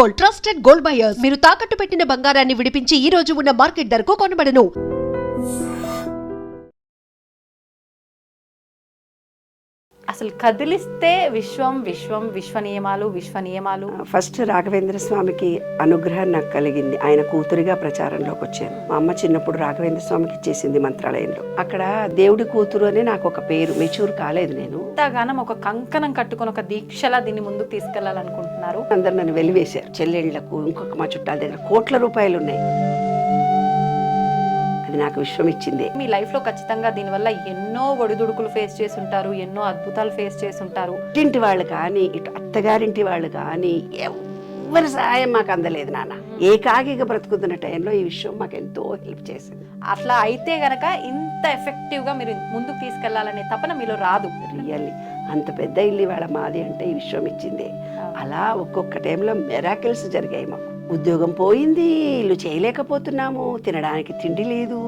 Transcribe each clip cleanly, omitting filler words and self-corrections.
Gold, trusted gold buyers. మీరు తాకట్టు పెట్టిన బంగారాన్ని విడిపించి ఈ రోజు ఉన్న మార్కెట్ ధరకు కొనబడను. అసలు కదిలిస్తే విశ్వం విశ్వం విశ్వ నియమాలు. ఫస్ట్ రాఘవేంద్ర స్వామికి అనుగ్రహం నాకు కలిగింది. ఆయన కూతురిగా ప్రచారంలోకి వచ్చాను. మా అమ్మ చిన్నప్పుడు రాఘవేంద్ర స్వామికి ఇచ్చేసింది మంత్రాలయంలో. అక్కడ దేవుడి కూతురు అని నాకు ఒక పేరు, మెచ్యూర్ కాలేదు నేను. ఇంతగానం ఒక కంకణం కట్టుకుని ఒక దీక్షలా దీన్ని ముందుకు తీసుకెళ్లాలనుకుంటున్నారు. అందరు నన్ను వెలివేశారు. చెల్లెళ్లకు ఇంకొక మా చుట్టాల దగ్గర కోట్ల రూపాయలు ఉన్నాయి. అది నాకు విశ్వం ఇచ్చింది. మీ లైఫ్ లో ఖచ్చితంగా దీనివల్ల ఎన్నో ఒడిదుడుకులు ఫేస్ చేసి ఉంటారు, ఎన్నో అద్భుతాలు ఫేస్ చేసి ఉంటారు. ఇంటి వాళ్ళు కానీ ఇటు అత్తగారింటి వాళ్ళు కానీ ఎవరి సహాయం మాకు అందలేదు నాన్న. ఏకాకిగా బ్రతుకుతున్న టైంలో ఈ విషయం మాకు ఎంతో హెల్ప్ చేసింది. అట్లా అయితే గనక ఇంత ఎఫెక్టివ్ గా మీరు ముందుకు తీసుకెళ్లాలనే తపన మీలో రాదు. రియల్లీ అంత పెద్ద ఇల్లు ఇవాళ మాది అంటే ఈ విషయం ఇచ్చింది. అలా ఒక్కొక్క టైంలో మెరాకిల్స్ జరిగాయి. మాకు ఉద్యోగం పోయింది, ఇల్లు చేయలేకపోతున్నాము, తినడానికి తిండి లేదు,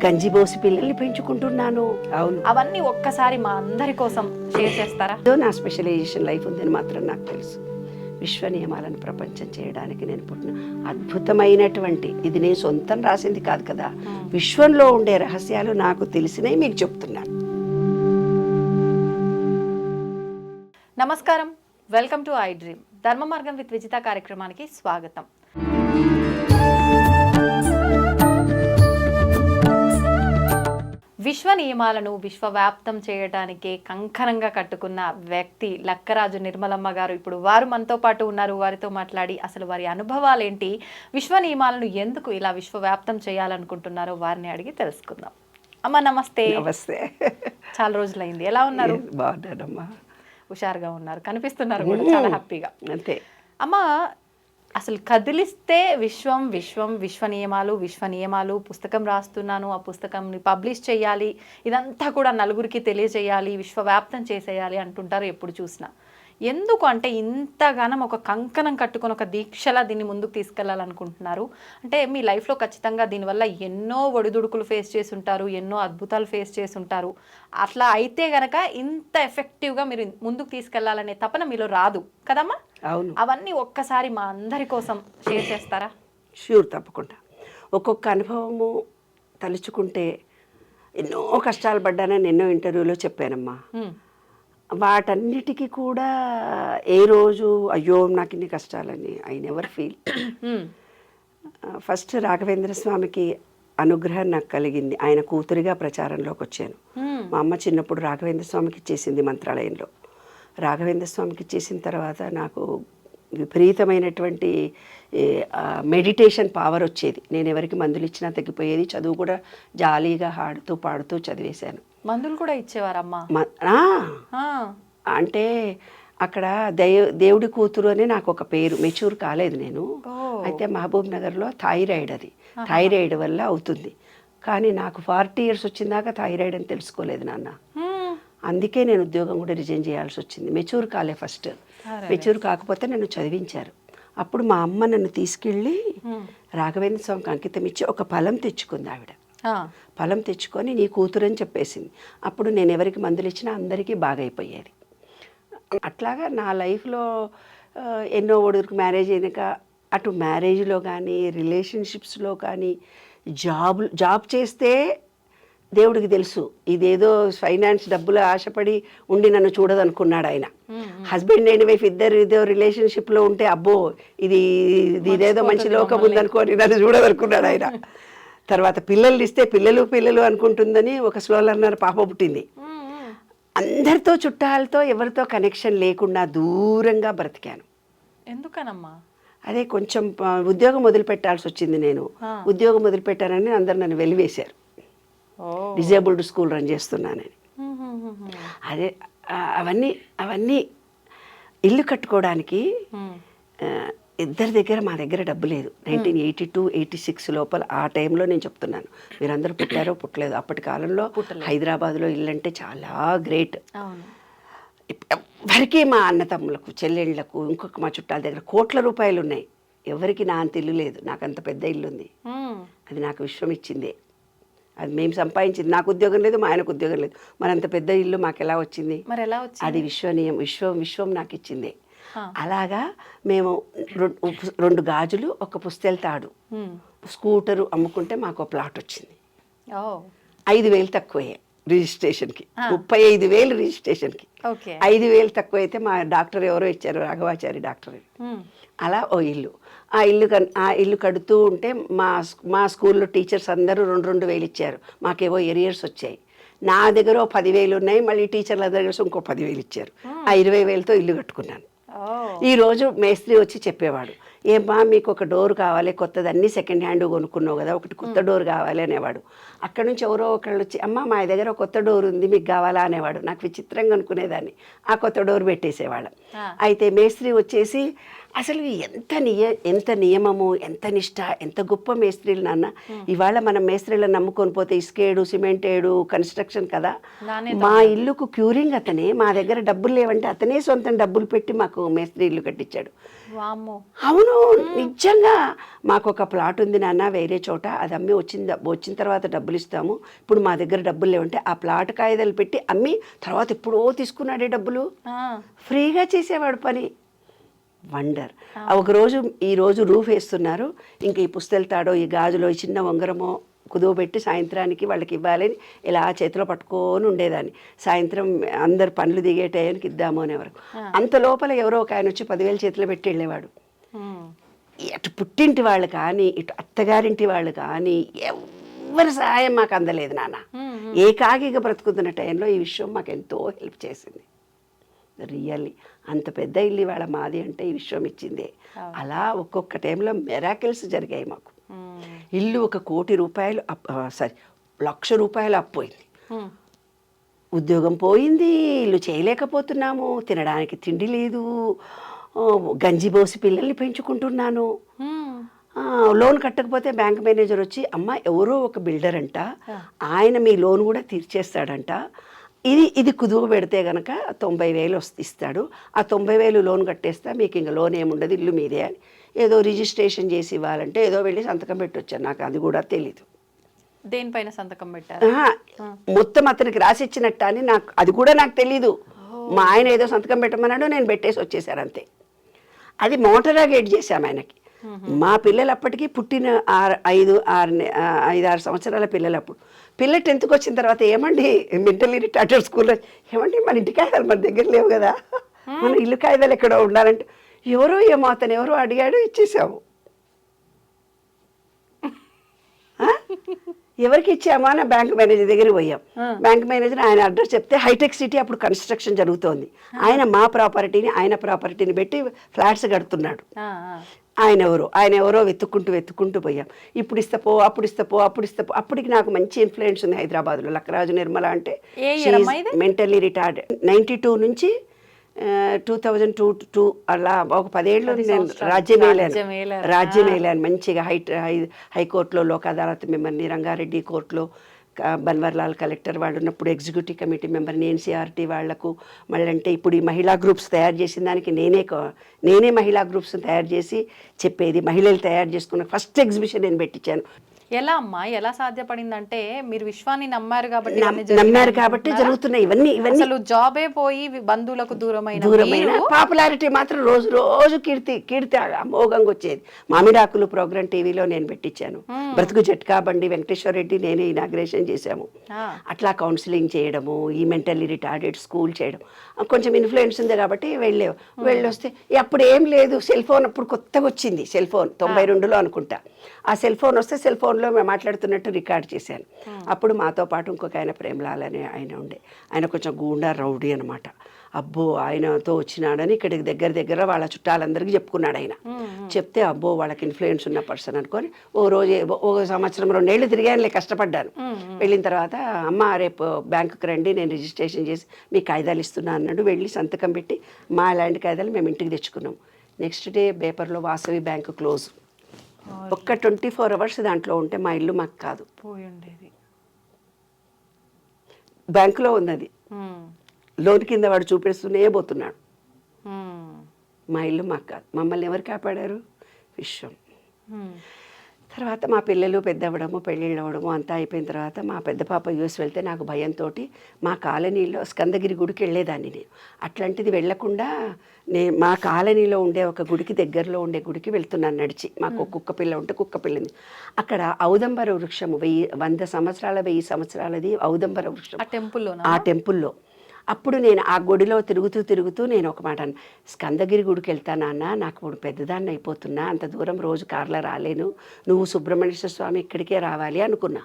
గంజి పోసి పిల్లల్ని పెంచుకుంటున్నాను. అవును, అవన్నీ ఒక్కసారి మా అందరి కోసం షేర్ చేస్తారా? నా స్పెషలైజేషన్ లైఫ్ ఉందని మాత్రం నాకు తెలుసు. విశ్వ నియమాలను ప్రపంచం చేయడానికి నేను పుట్టిన అద్భుతమైనటువంటి, ఇది నేను సొంతం రాసింది కాదు కదా, విశ్వంలో ఉండే రహస్యాలు నాకు తెలిసినవి మీకు చెప్తున్నాను. నమస్కారం, వెల్కమ్ టు ఐ డ్రీమ్. ధర్మ మార్గం విత్ విజిత కార్యక్రమానికి స్వాగతం. విశ్వ నియమాలను విశ్వవ్యాప్తం చేయడానికి కంకణంగా కట్టుకున్న వ్యక్తి లక్కరాజు నిర్మలమ్మ గారు. ఇప్పుడు వారు మనతో పాటు ఉన్నారు. వారితో మాట్లాడి అసలు వారి అనుభవాలు ఏంటి, విశ్వ నియమాలను ఎందుకు ఇలా విశ్వవ్యాప్తం చేయాలనుకుంటున్నారో వారిని అడిగి తెలుసుకుందాం. అమ్మ నమస్తే. నమస్తే. చాలా రోజులైంది, ఎలా ఉన్నారు? బాగున్నానమ్మా. హుషారుగా ఉన్నారు, కనిపిస్తున్నారు కూడా చాలా హ్యాపీగా. అంతే అమ్మ, అసలు కదిలిస్తే విశ్వం విశ్వం విశ్వ నియమాలు పుస్తకం రాస్తున్నాను, ఆ పుస్తకంని పబ్లిష్ చేయాలి, ఇదంతా కూడా నలుగురికి తెలియజేయాలి, విశ్వవ్యాప్తం చేసేయాలి అంటుంటారు ఎప్పుడు చూసినా. ఎందుకు అంటే ఇంతగానం ఒక కంకణం కట్టుకొని ఒక దీక్షలా దీన్ని ముందుకు తీసుకెళ్లాలనుకుంటున్నారు? అంటే మీ లైఫ్లో ఖచ్చితంగా దీనివల్ల ఎన్నో ఒడిదుడుకులు ఫేస్ చేసి ఉంటారు, ఎన్నో అద్భుతాలు ఫేస్ చేసి ఉంటారు. అట్లా అయితే గనక ఇంత ఎఫెక్టివ్గా మీరు ముందుకు తీసుకెళ్లాలనే తపన మీలో రాదు కదమ్మా? అవును. అవన్నీ ఒక్కసారి మా అందరి కోసం షేర్ చేస్తారా? ష్యూర్, తప్పకుండా. ఒక్కొక్క అనుభవము తలుచుకుంటే ఎన్నో కష్టాలు పడ్డానని ఎన్నో ఇంటర్వ్యూలో చెప్పానమ్మా. వాటన్నిటికీ కూడా ఏ రోజు అయ్యో నాకు ఇన్ని కష్టాలని I never feel. First Raghavendra స్వామికి అనుగ్రహం నాకు కలిగింది. ఆయన కూతురిగా ప్రచారంలోకి వచ్చాను. మా అమ్మ చిన్నప్పుడు రాఘవేంద్ర స్వామికి ఇచ్చేసింది మంత్రాలయంలో. రాఘవేంద్ర స్వామికి ఇచ్చేసిన తర్వాత నాకు విపరీతమైనటువంటి మెడిటేషన్ పవర్ వచ్చేది. నేను ఎవరికి మందులు ఇచ్చినా తగ్గిపోయేది. చదువు కూడా జాలీగా ఆడుతూ పాడుతూ చదివేశాను. మందులు కూడా ఇచ్చేవారమ్మా? అంటే అక్కడ దేవుడి కూతురు అని నాకు ఒక పేరు, మెచ్యూర్ కాలేదు నేను. అయితే మహబూబ్ నగర్లో థైరాయిడ్, అది థైరాయిడ్ వల్ల అవుతుంది. కానీ నాకు 40 years వచ్చిందాకా థైరాయిడ్ అని తెలుసుకోలేదు నాన్న. అందుకే నేను ఉద్యోగం కూడా రిజైన్ చేయాల్సి వచ్చింది. మెచ్యూర్ కాలే ఫస్ట్. మెచ్యూర్ కాకపోతే నన్ను చదివించారు. అప్పుడు మా అమ్మ నన్ను తీసుకెళ్ళి రాఘవేంద్ర స్వామికి అంకితం ఇచ్చి ఒక ఫలం తెచ్చుకుంది ఆవిడ. ఫలం తెచ్చుకొని నీ కూతురు అని చెప్పేసింది. అప్పుడు నేను ఎవరికి మందులు ఇచ్చినా అందరికీ బాగైపోయేది. అట్లాగా నా లైఫ్లో ఎన్నో ఒడిదుడుకు, మ్యారేజ్ అయినాక అటు మ్యారేజ్లో కానీ రిలేషన్షిప్స్లో కానీ జాబ్ చేస్తే దేవుడికి తెలుసు ఇదేదో ఫైనాన్స్ డబ్బులు ఆశపడి ఉండి నన్ను చూడదనుకున్నాడు ఆయన. హస్బెండ్ అండ్ వైఫ్ ఇద్దరు ఇదో రిలేషన్షిప్లో ఉంటే అబ్బో ఇదేదో మంచి లోకం ఉందనుకోని నన్ను చూడదనుకున్నాడు ఆయన. తర్వాత పిల్లలు ఇస్తే పిల్లలు అనుకుంటుందని ఒక స్లో లర్నర్ పాప పుట్టింది. అందరితో చుట్టాలతో ఎవరితో కనెక్షన్ లేకుండా దూరంగా బ్రతికాను. ఎందుకనమ్మా? అదే కొంచెం ఉద్యోగం మొదలుపెట్టాల్సి వచ్చింది. నేను ఉద్యోగం మొదలుపెట్టానని అందరు నన్ను వెలివేశారు. డిజేబుల్డ్ స్కూల్ రన్ చేస్తున్నానని. అదే అవన్నీ ఇల్లు కట్టుకోవడానికి ఇద్దరి దగ్గర, మా దగ్గర డబ్బు లేదు. 1982-86 లోపల, ఆ టైంలో నేను చెప్తున్నాను. మీరందరూ పుట్టారో పుట్టలేదు. అప్పటి కాలంలో హైదరాబాద్లో ఇల్లు అంటే చాలా గ్రేట్. ఎవరికి, మా అన్నతమ్ములకు, చెల్లెళ్ళకు, ఇంకొక మా చుట్టాల దగ్గర కోట్ల రూపాయలు ఉన్నాయి. ఎవరికి నా అంత ఇల్లు లేదు. నాకు అంత పెద్ద ఇల్లు ఉంది. అది నాకు విశ్వం ఇచ్చిందే. అది మేము సంపాదించింది. నాకు ఉద్యోగం లేదు, మా ఆయనకు ఉద్యోగం లేదు. మరి అంత పెద్ద ఇల్లు మాకు ఎలా వచ్చింది? మరి ఎలా వచ్చింది? అది విశ్వం నాకు ఇచ్చిందే. అలాగా మేము 2 గాజులు, ఒక పుస్తెల తాడు, స్కూటరు అమ్ముకుంటే మాకు ప్లాట్ వచ్చింది. 5,000 తక్కువే రిజిస్ట్రేషన్కి, 35,000 రిజిస్ట్రేషన్కి. 5,000 తక్కువ అయితే మా డాక్టర్ ఎవరో ఇచ్చారు, రాఘవాచారి డాక్టర్. అలా ఓ ఇల్లు, ఆ ఇల్లు కడుతూ ఉంటే మా స్కూల్లో టీచర్స్ అందరూ 2,000 ఇచ్చారు. మాకేవో ఎరియర్స్ వచ్చాయి. నా దగ్గర 10,000 ఉన్నాయి, మళ్ళీ టీచర్ల దగ్గర ఇంకో 10,000 ఇచ్చారు. ఆ 20,000తో ఇల్లు కట్టుకున్నాను. ఈరోజు మేస్త్రి వచ్చి చెప్పేవాడు, ఏమ్మా మీకు ఒక డోర్ కావాలి కొత్తది, అన్నీ సెకండ్ హ్యాండ్ కొనుక్కున్నావు కదా, ఒకటి కొత్త డోర్ కావాలి అనేవాడు. అక్కడ నుంచి ఎవరో ఒకళ్ళు వచ్చి, అమ్మ మా దగ్గర కొత్త డోర్ ఉంది మీకు కావాలా అనేవాడు. నాకు విచిత్రంగా అనుకునేదాన్ని. ఆ కొత్త డోర్ పెట్టేసేవాళ్ళం. అయితే మేస్త్రి వచ్చేసి అసలు ఎంత నియమము, ఎంత నిష్ఠ, ఎంత గొప్ప మేస్త్రీలు నాన్న. ఇవాళ మనం మేస్త్రీలను నమ్ముకొని పోతే ఇసుకేడు, సిమెంటేడు, కన్స్ట్రక్షన్ కదా. మా ఇల్లుకు క్యూరింగ్ అతనే, మా దగ్గర డబ్బులు లేవంటే అతనే సొంతం డబ్బులు పెట్టి మాకు మేస్త్రి ఇల్లు కట్టించాడు. అవును, నిజంగా. మాకు ఒక ప్లాట్ ఉంది నాన్న వేరే చోట, అది అమ్మి వచ్చిన తర్వాత డబ్బులు ఇస్తాము, ఇప్పుడు మా దగ్గర డబ్బులు లేవంటే ఆ ప్లాట్ కాయిదాలు పెట్టి అమ్మి తర్వాత ఎప్పుడో తీసుకున్నాడే డబ్బులు. ఫ్రీగా చేసేవాడు పని. వండర్. ఒకరోజు ఈరోజు రూఫ్ వేస్తున్నారు, ఇంక ఈ పుస్తెల తాడో, ఈ గాజులో, ఈ చిన్న ఉంగరమో కుదువబెట్టి సాయంత్రానికి వాళ్ళకి ఇవ్వాలని ఇలా చేతిలో పట్టుకొని ఉండేదాన్ని. సాయంత్రం అందరు పనులు దిగే టైంకి ఇద్దాము అనేవారు. అంత లోపల ఎవరో ఒక ఆయన వచ్చి 10,000 చేతిలో పెట్టి వెళ్ళేవాడు. అటు పుట్టింటి వాళ్ళు కానీ, ఇటు అత్తగారింటి వాళ్ళు కానీ ఎవరి సహాయం మాకు అందలేదు నాన్న. ఏకాకిగా బ్రతుకుతున్న టైంలో ఈ విషయం మాకు ఎంతో హెల్ప్ చేసింది. రియల్లీ అంత పెద్ద ఇల్లు ఇవాళ మాది అంటే ఈ విషయం ఇచ్చిందే. అలా ఒక్కొక్క టైంలో మెరాకిల్స్ జరిగాయి మాకు. ఇల్లు 1 కోటి రూపాయలు ₹1,00,000 అప్పోయింది. ఉద్యోగం పోయింది, ఇల్లు చేయలేకపోతున్నాము, తినడానికి తిండి లేదు, గంజి పోసి పిల్లల్ని పెంచుకుంటున్నాను. లోన్ కట్టకపోతే బ్యాంక్ మేనేజర్ వచ్చి, అమ్మ ఎవరో ఒక బిల్డర్ అంట, ఆయన మీ లోన్ కూడా తీర్చేస్తాడంట, ఇది కుదువ పెడితే కనుక 90,000 ఇస్తాడు, ఆ 90,000 లోన్ కట్టేస్తా, మీకు ఇంకా లోన్ ఏముండదు, ఇల్లు మీదే అని ఏదో రిజిస్ట్రేషన్ చేసి ఇవ్వాలంటే ఏదో వెళ్ళి సంతకం పెట్టొచ్చాను. నాకు అది కూడా తెలీదు. దేనిపైన సంతకం పెట్టారు? మొత్తం అతనికి రాసిచ్చినట్ట అని అది కూడా నాకు తెలీదు. మా ఆయన ఏదో సంతకం పెట్టమన్నాడు, నేను పెట్టేసి వచ్చేసాను అంతే. అది మోటరా గేట్ చేశాము ఆయనకి. మా పిల్లలు అప్పటికి పుట్టిన 5-6 సంవత్సరాల పిల్లలు. అప్పుడు పిల్ల 10th వచ్చిన తర్వాత, ఏమండి మెంటల్లీ రిటార్టెడ్ స్కూల్లో, ఏమండి మన ఇంటి కాగితాలు మన దగ్గర లేవు కదా, మన ఇల్లు కాగితాలు ఎక్కడో ఉండాలంటే, ఎవరో ఏమో అతను ఎవరో అడిగాడు, ఇచ్చేసాము. ఎవరికి ఇచ్చామా అని బ్యాంక్ మేనేజర్ దగ్గరికి పోయాం. బ్యాంక్ మేనేజర్ ఆయన అడ్రస్ చెప్తే, హైటెక్ సిటీ అప్పుడు కన్స్ట్రక్షన్ జరుగుతోంది, ఆయన మా ప్రాపర్టీని పెట్టి ఫ్లాట్స్ కడుతున్నాడు. ఆయన ఎవరో వెతుక్కుంటూ పోయాం. ఇప్పుడు ఇస్తపో అప్పటికి నాకు మంచి ఇన్ఫ్లుయెన్స్ ఉంది హైదరాబాద్లో. లక్కరాజు నిర్మల అంటే మెంటల్లీ రిటార్డెడ్. 92 నుంచి 2002 అలా ఒక 10 ఏళ్ళు నేను రాజ్యం వేలాను మంచిగా. హైకోర్టులో లోక్ అదాలత్ మెంబర్ని, రంగారెడ్డి కోర్టులో బన్వర్లాల్ కలెక్టర్ వాళ్ళు ఉన్నప్పుడు ఎగ్జిక్యూటివ్ కమిటీ మెంబర్ని, ఎన్సీఆర్టీ వాళ్లకు. మళ్ళీ అంటే ఇప్పుడు ఈ మహిళా గ్రూప్స్ తయారు చేసిన దానికి నేనే మహిళా గ్రూప్స్ తయారు చేసి చెప్పేది. మహిళలు తయారు చేసుకున్న ఫస్ట్ ఎగ్జిబిషన్ నేను పెట్టించాను. ఎలా అమ్మా, ఎలా సాధ్యపడిందంటే మీరు విశ్వాన్ని నమ్మారు కాబట్టి జరుగుతున్నాయి ఇవన్నీ. అసలు జాబే పోయి బంధువులకు దూరమైన పాపులారిటీ మాత్రం రోజు కీర్తి అమోఘంగా వచ్చేది. మామిడాకులు ప్రోగ్రామ్ టీవీలో నేను పెట్టించాను. బ్రతుకు జట్కా బండి వెంకటేశ్వర రెడ్డి నేనే ఇనాగ్రేషన్ చేశాము. అట్లా కౌన్సిలింగ్ చేయడము, ఈ మెంటల్లీ రిటార్డెడ్ స్కూల్ చేయడం, కొంచెం ఇన్ఫ్లుయెన్స్ ఉంది కాబట్టి వెళ్ళొస్తే అప్పుడు ఏం లేదు. సెల్ ఫోన్ అప్పుడు కొత్తగా వచ్చింది, సెల్ ఫోన్ 92లో అనుకుంటా. ఆ సెల్ ఫోన్ వస్తే సెల్ ఫోన్లో మేము మాట్లాడుతున్నట్టు రికార్డ్ చేశాను. అప్పుడు మాతో పాటు ఇంకొక ఆయన ప్రేమలాల్ అనే ఆయన ఉండే, ఆయన కొంచెం గూండా రౌడీ అనమాట. అబ్బో ఆయనతో వచ్చినాడని ఇక్కడికి దగ్గర వాళ్ళ చుట్టాలందరికీ చెప్పుకున్నాడు ఆయన. చెప్తే అబ్బో వాళ్ళకి ఇన్ఫ్లుయెన్స్ ఉన్న పర్సన్ అనుకొని ఓ సంవత్సరం 2 ఏళ్ళు తిరిగానులే, కష్టపడ్డాను. వెళ్ళిన తర్వాత, అమ్మ రేపు బ్యాంకుకి రండి, నేను రిజిస్ట్రేషన్ చేసి మీ కాగితాలు ఇస్తున్నా అన్నాడు. వెళ్ళి సంతకం పెట్టి మా ల్యాండ్ కాగితాలు మేము ఇంటికి తెచ్చుకున్నాం. నెక్స్ట్ డే పేపర్లో వాసవి బ్యాంకు క్లోజ్. ఒక్క 24 అవర్స్ దాంట్లో ఉంటే మా ఇల్లు మాకు కాదు, పోయి ఉండేది. బ్యాంకులో ఉన్నది, లోన్ కింద వాడు చూపిస్తూనే పోతున్నాడు. మా ఇల్లు మాకు కాదు. మమ్మల్ని ఎవరు కాపాడారు? విశ్వం. తర్వాత మా పిల్లలు పెద్దవ్వడము పెళ్ళిళ్ళు అవ్వడము అంతా అయిపోయిన తర్వాత మా పెద్ద పాప యూఎస్ వెళ్తే నాకు భయంతో మా కాలనీలో స్కందగిరి గుడికి వెళ్ళేదాన్ని నేను. అట్లాంటిది వెళ్లకుండా మా కాలనీలో ఉండే ఒక గుడికి దగ్గరలో ఉండే గుడికి వెళ్తున్నాను నడిచి. మాకు ఒక కుక్క పిల్ల ఉంటే కుక్క పిల్లింది. అక్కడ ఔదంబర వృక్షము 100 సంవత్సరాల 1000 సంవత్సరాలది ఔదంబర వృక్షం ఆ టెంపుల్లో. అప్పుడు నేను ఆ గుడిలో తిరుగుతూ నేను ఒక మాట స్కందగిరి గుడికి వెళ్తానన్నా, నాకు ఇప్పుడు పెద్దదాన్ని అయిపోతున్నా, అంత దూరం రోజు కార్లో రాలేను, నువ్వు సుబ్రహ్మణ్యేశ్వర స్వామి ఇక్కడికే రావాలి అనుకున్నా.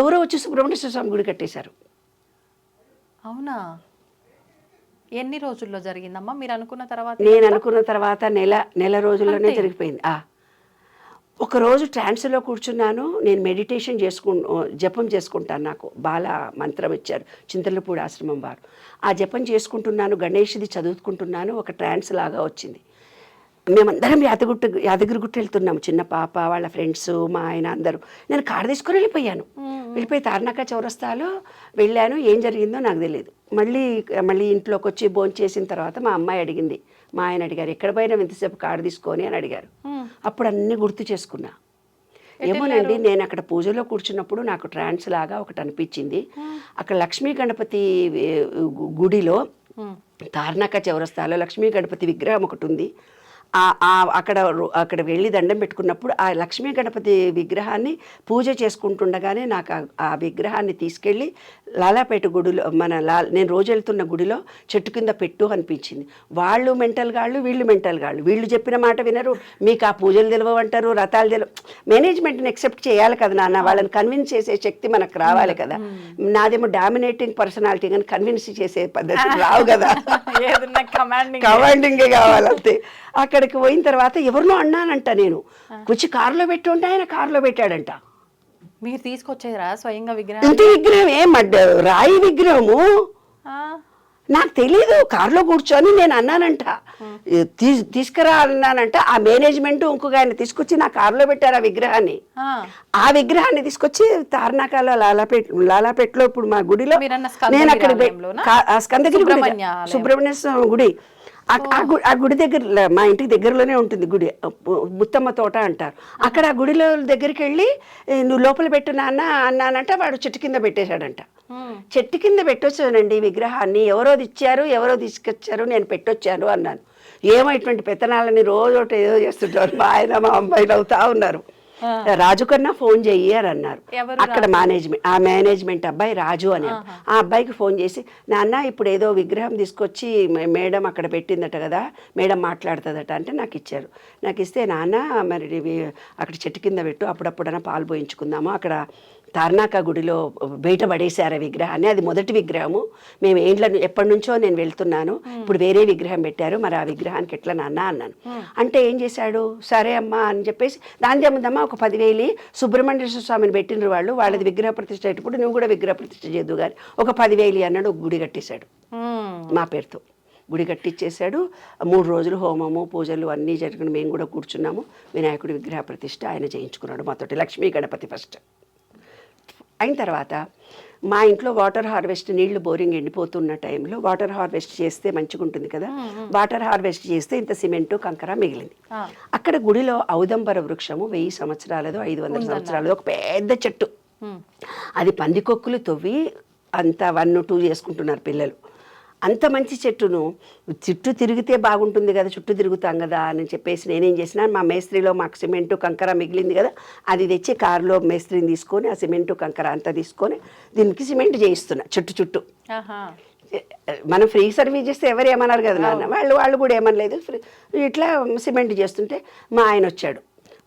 ఎవరో వచ్చి సుబ్రహ్మణ్యేశ్వర స్వామి గుడి కట్టేశారు. అవునా? ఎన్ని రోజుల్లో జరిగిందమ్మా మీరు అనుకున్న తర్వాత? నేను అనుకున్న తర్వాత నెల రోజుల్లోనే జరిగిపోయింది. ఒకరోజు ట్రాన్స్లో కూర్చున్నాను. నేను మెడిటేషన్ జపం చేసుకుంటాను. నాకు బాల మంత్రం ఇచ్చారు చింతలపూడి ఆశ్రమం వారు. ఆ జపం చేసుకుంటున్నాను, గణేష్ది చదువుకుంటున్నాను. ఒక ట్రాన్స్ లాగా వచ్చింది. మేమందరం యాదగిరిగుట్ట వెళ్తున్నాము, చిన్న పాప వాళ్ళ ఫ్రెండ్స్ మా ఆయన అందరూ. నేను కారు తీసుకొని వెళ్ళిపోయి తార్నాక చౌరస్తాలో వెళ్ళాను. ఏం జరిగిందో నాకు తెలియదు. మళ్ళీ ఇంట్లోకి వచ్చి భోంచేసిన చేసిన తర్వాత మా అమ్మాయి అడిగింది, మా ఆయన అడిగారు, ఎక్కడ పోయినా ఎంతసేపు కారు తీసుకొని అని అడిగారు. అప్పుడు అన్నీ గుర్తు చేసుకున్నా. ఏమోనండి, నేను అక్కడ పూజలో కూర్చున్నప్పుడు నాకు ట్రాన్స్ లాగా ఒకటి అనిపించింది. అక్కడ లక్ష్మీ గణపతి గుడిలో తార్నాక చౌరస్తాలో లక్ష్మీ గణపతి విగ్రహం ఒకటి ఉంది. అక్కడ వెళ్ళి దండం పెట్టుకున్నప్పుడు ఆ లక్ష్మీ గణపతి విగ్రహాన్ని పూజ చేసుకుంటుండగానే నాకు ఆ విగ్రహాన్ని తీసుకెళ్ళి లాలాపేట గుడిలో నేను రోజు వెళ్తున్న గుడిలో చెట్టు కింద పెట్టు అనిపించింది. వాళ్ళు మెంటల్ గాళ్ళు, వీళ్ళు చెప్పిన మాట వినరు. మీకు ఆ పూజలు తెలియవంటారు, రథాలు తెలియవు. మేనేజ్మెంట్ని ఎక్సెప్ట్ చేయాలి కదా నాన్న, వాళ్ళని కన్విన్స్ చేసే శక్తి మనకు రావాలి కదా. నాదేమో డామినేటింగ్ పర్సనాలిటీ కానీ కన్విన్స్ చేసే పద్ధతి రావు కదా, కమాండింగే కావాలంతే. అక్కడికి పోయిన తర్వాత ఎవరినో అన్నానంట నేను, వచ్చి కారులో పెట్టి ఉంటే ఆయన కారులో పెట్టాడంట. మీరు తీసుకొచ్చారా స్వయంగా విగ్రహం? ఇంటి విగ్రహం రాయి విగ్రహము నాకు తెలీదు. కారులో కూర్చొని నేను అన్నానంట, తీసుకురా అన్నానంట. ఆ మేనేజ్మెంట్ ఇంకొక ఆయన తీసుకొచ్చి నా కారులో పెట్టారు ఆ విగ్రహాన్ని. ఆ విగ్రహాన్ని తీసుకొచ్చి తార్నాకాలో లాలాపేటలో ఇప్పుడు మా గుడిలో నేను అక్కడ స్కందగిరి సుబ్రహ్మణ్య స్వామి గుడి, ఆ గుడి దగ్గర మా ఇంటికి దగ్గరలోనే ఉంటుంది గుడి, ముత్తమ్మ తోట అంటారు. అక్కడ ఆ గుడిలో దగ్గరికి వెళ్ళి నువ్వు లోపల పెట్టు నాన్న అన్నానంట. వాడు చెట్టు కింద పెట్టేశాడంట. చెట్టు కింద పెట్టొచ్చానండి విగ్రహాన్ని. ఎవరో ఇచ్చారు, ఎవరో తీసుకొచ్చారు, నేను పెట్టొచ్చాను అన్నాను. ఏమో ఇటువంటి పెత్తనాలని రోజు ఏదో చేస్తుంటారు. మా ఆయన మా అమ్మాయిలు అవుతా ఉన్నారు. రాజు కన్నా ఫోన్ చెయ్యి అని అన్నారు. అక్కడ మేనేజ్మెంట్ అబ్బాయి రాజు అని, ఆ అబ్బాయికి ఫోన్ చేసి, నాన్న ఇప్పుడు ఏదో విగ్రహం తీసుకొచ్చి మేడం అక్కడ పెట్టిందట కదా, మేడం మాట్లాడుతుందట అంటే నాకు ఇచ్చారు. నాకు ఇస్తే, నాన్న మరి అక్కడ చెట్టు కింద పెట్టు, అప్పుడప్పుడైనా పాలు పోయించుకుందాము. అక్కడ తార్నాక గుడిలో బయట పడేశారు ఆ విగ్రహాన్ని. అది మొదటి విగ్రహము. మేము ఎప్పటి నుంచో నేను వెళ్తున్నాను, ఇప్పుడు వేరే విగ్రహం పెట్టారు, మరి ఆ విగ్రహానికి ఎట్లా నాన్న అన్నాను. అంటే ఏం చేశాడు, సరే అమ్మా అని చెప్పేసి, దాని ఏముందమ్మా ఒక 10,000 సుబ్రహ్మణ్యేశ్వర స్వామిని పెట్టిన వాళ్ళది విగ్రహ ప్రతిష్ఠ అయ్యేటప్పుడు నువ్వు కూడా విగ్రహ ప్రతిష్ఠ చేద్దు కానీ ఒక 10,000 అన్నాడు. ఒక గుడి కట్టేశాడు మా పేరుతో. గుడి కట్టించేశాడు. 3 రోజులు హోమము పూజలు అన్నీ జరిగిన. మేము కూడా కూర్చున్నాము. వినాయకుడి విగ్రహ ప్రతిష్ఠ ఆయన చేయించుకున్నాడు మాతోటి. లక్ష్మీ గణపతి ఫస్ట్ అయిన తర్వాత మా ఇంట్లో వాటర్ హార్వెస్ట్, నీళ్లు బోరింగ్ ఎండిపోతున్న టైంలో వాటర్ హార్వెస్ట్ చేస్తే మంచిగా ఉంటుంది కదా. వాటర్ హార్వెస్ట్ చేస్తే ఇంత సిమెంటు కంకర మిగిలింది. అక్కడ గుడిలో ఔదంబర వృక్షము 1000 సంవత్సరాలదో 500 సంవత్సరాలదో ఒక పెద్ద చెట్టు. అది పందికొక్కులు తవ్వి అంత 1, 2 చేసుకుంటున్నారు పిల్లలు. అంత మంచి చెట్టును చుట్టూ తిరిగితే బాగుంటుంది కదా, చుట్టూ తిరుగుతాం కదా అని చెప్పేసి నేనేం చేసిన, మా మేస్త్రిలో మాకు సిమెంటు కంకర మిగిలింది కదా, అది తెచ్చి కారులో మేస్త్రిని తీసుకొని ఆ సిమెంటు కంకర అంతా తీసుకొని దీనికి సిమెంట్ చేయిస్తున్నా చుట్టూ. మనం ఫ్రీ సర్వీస్ చేస్తే ఎవరు ఏమన్నారు కదా నాన్న, వాళ్ళు కూడా ఏమనలేదు. ఇట్లా సిమెంట్ చేస్తుంటే మా ఆయన వచ్చాడు.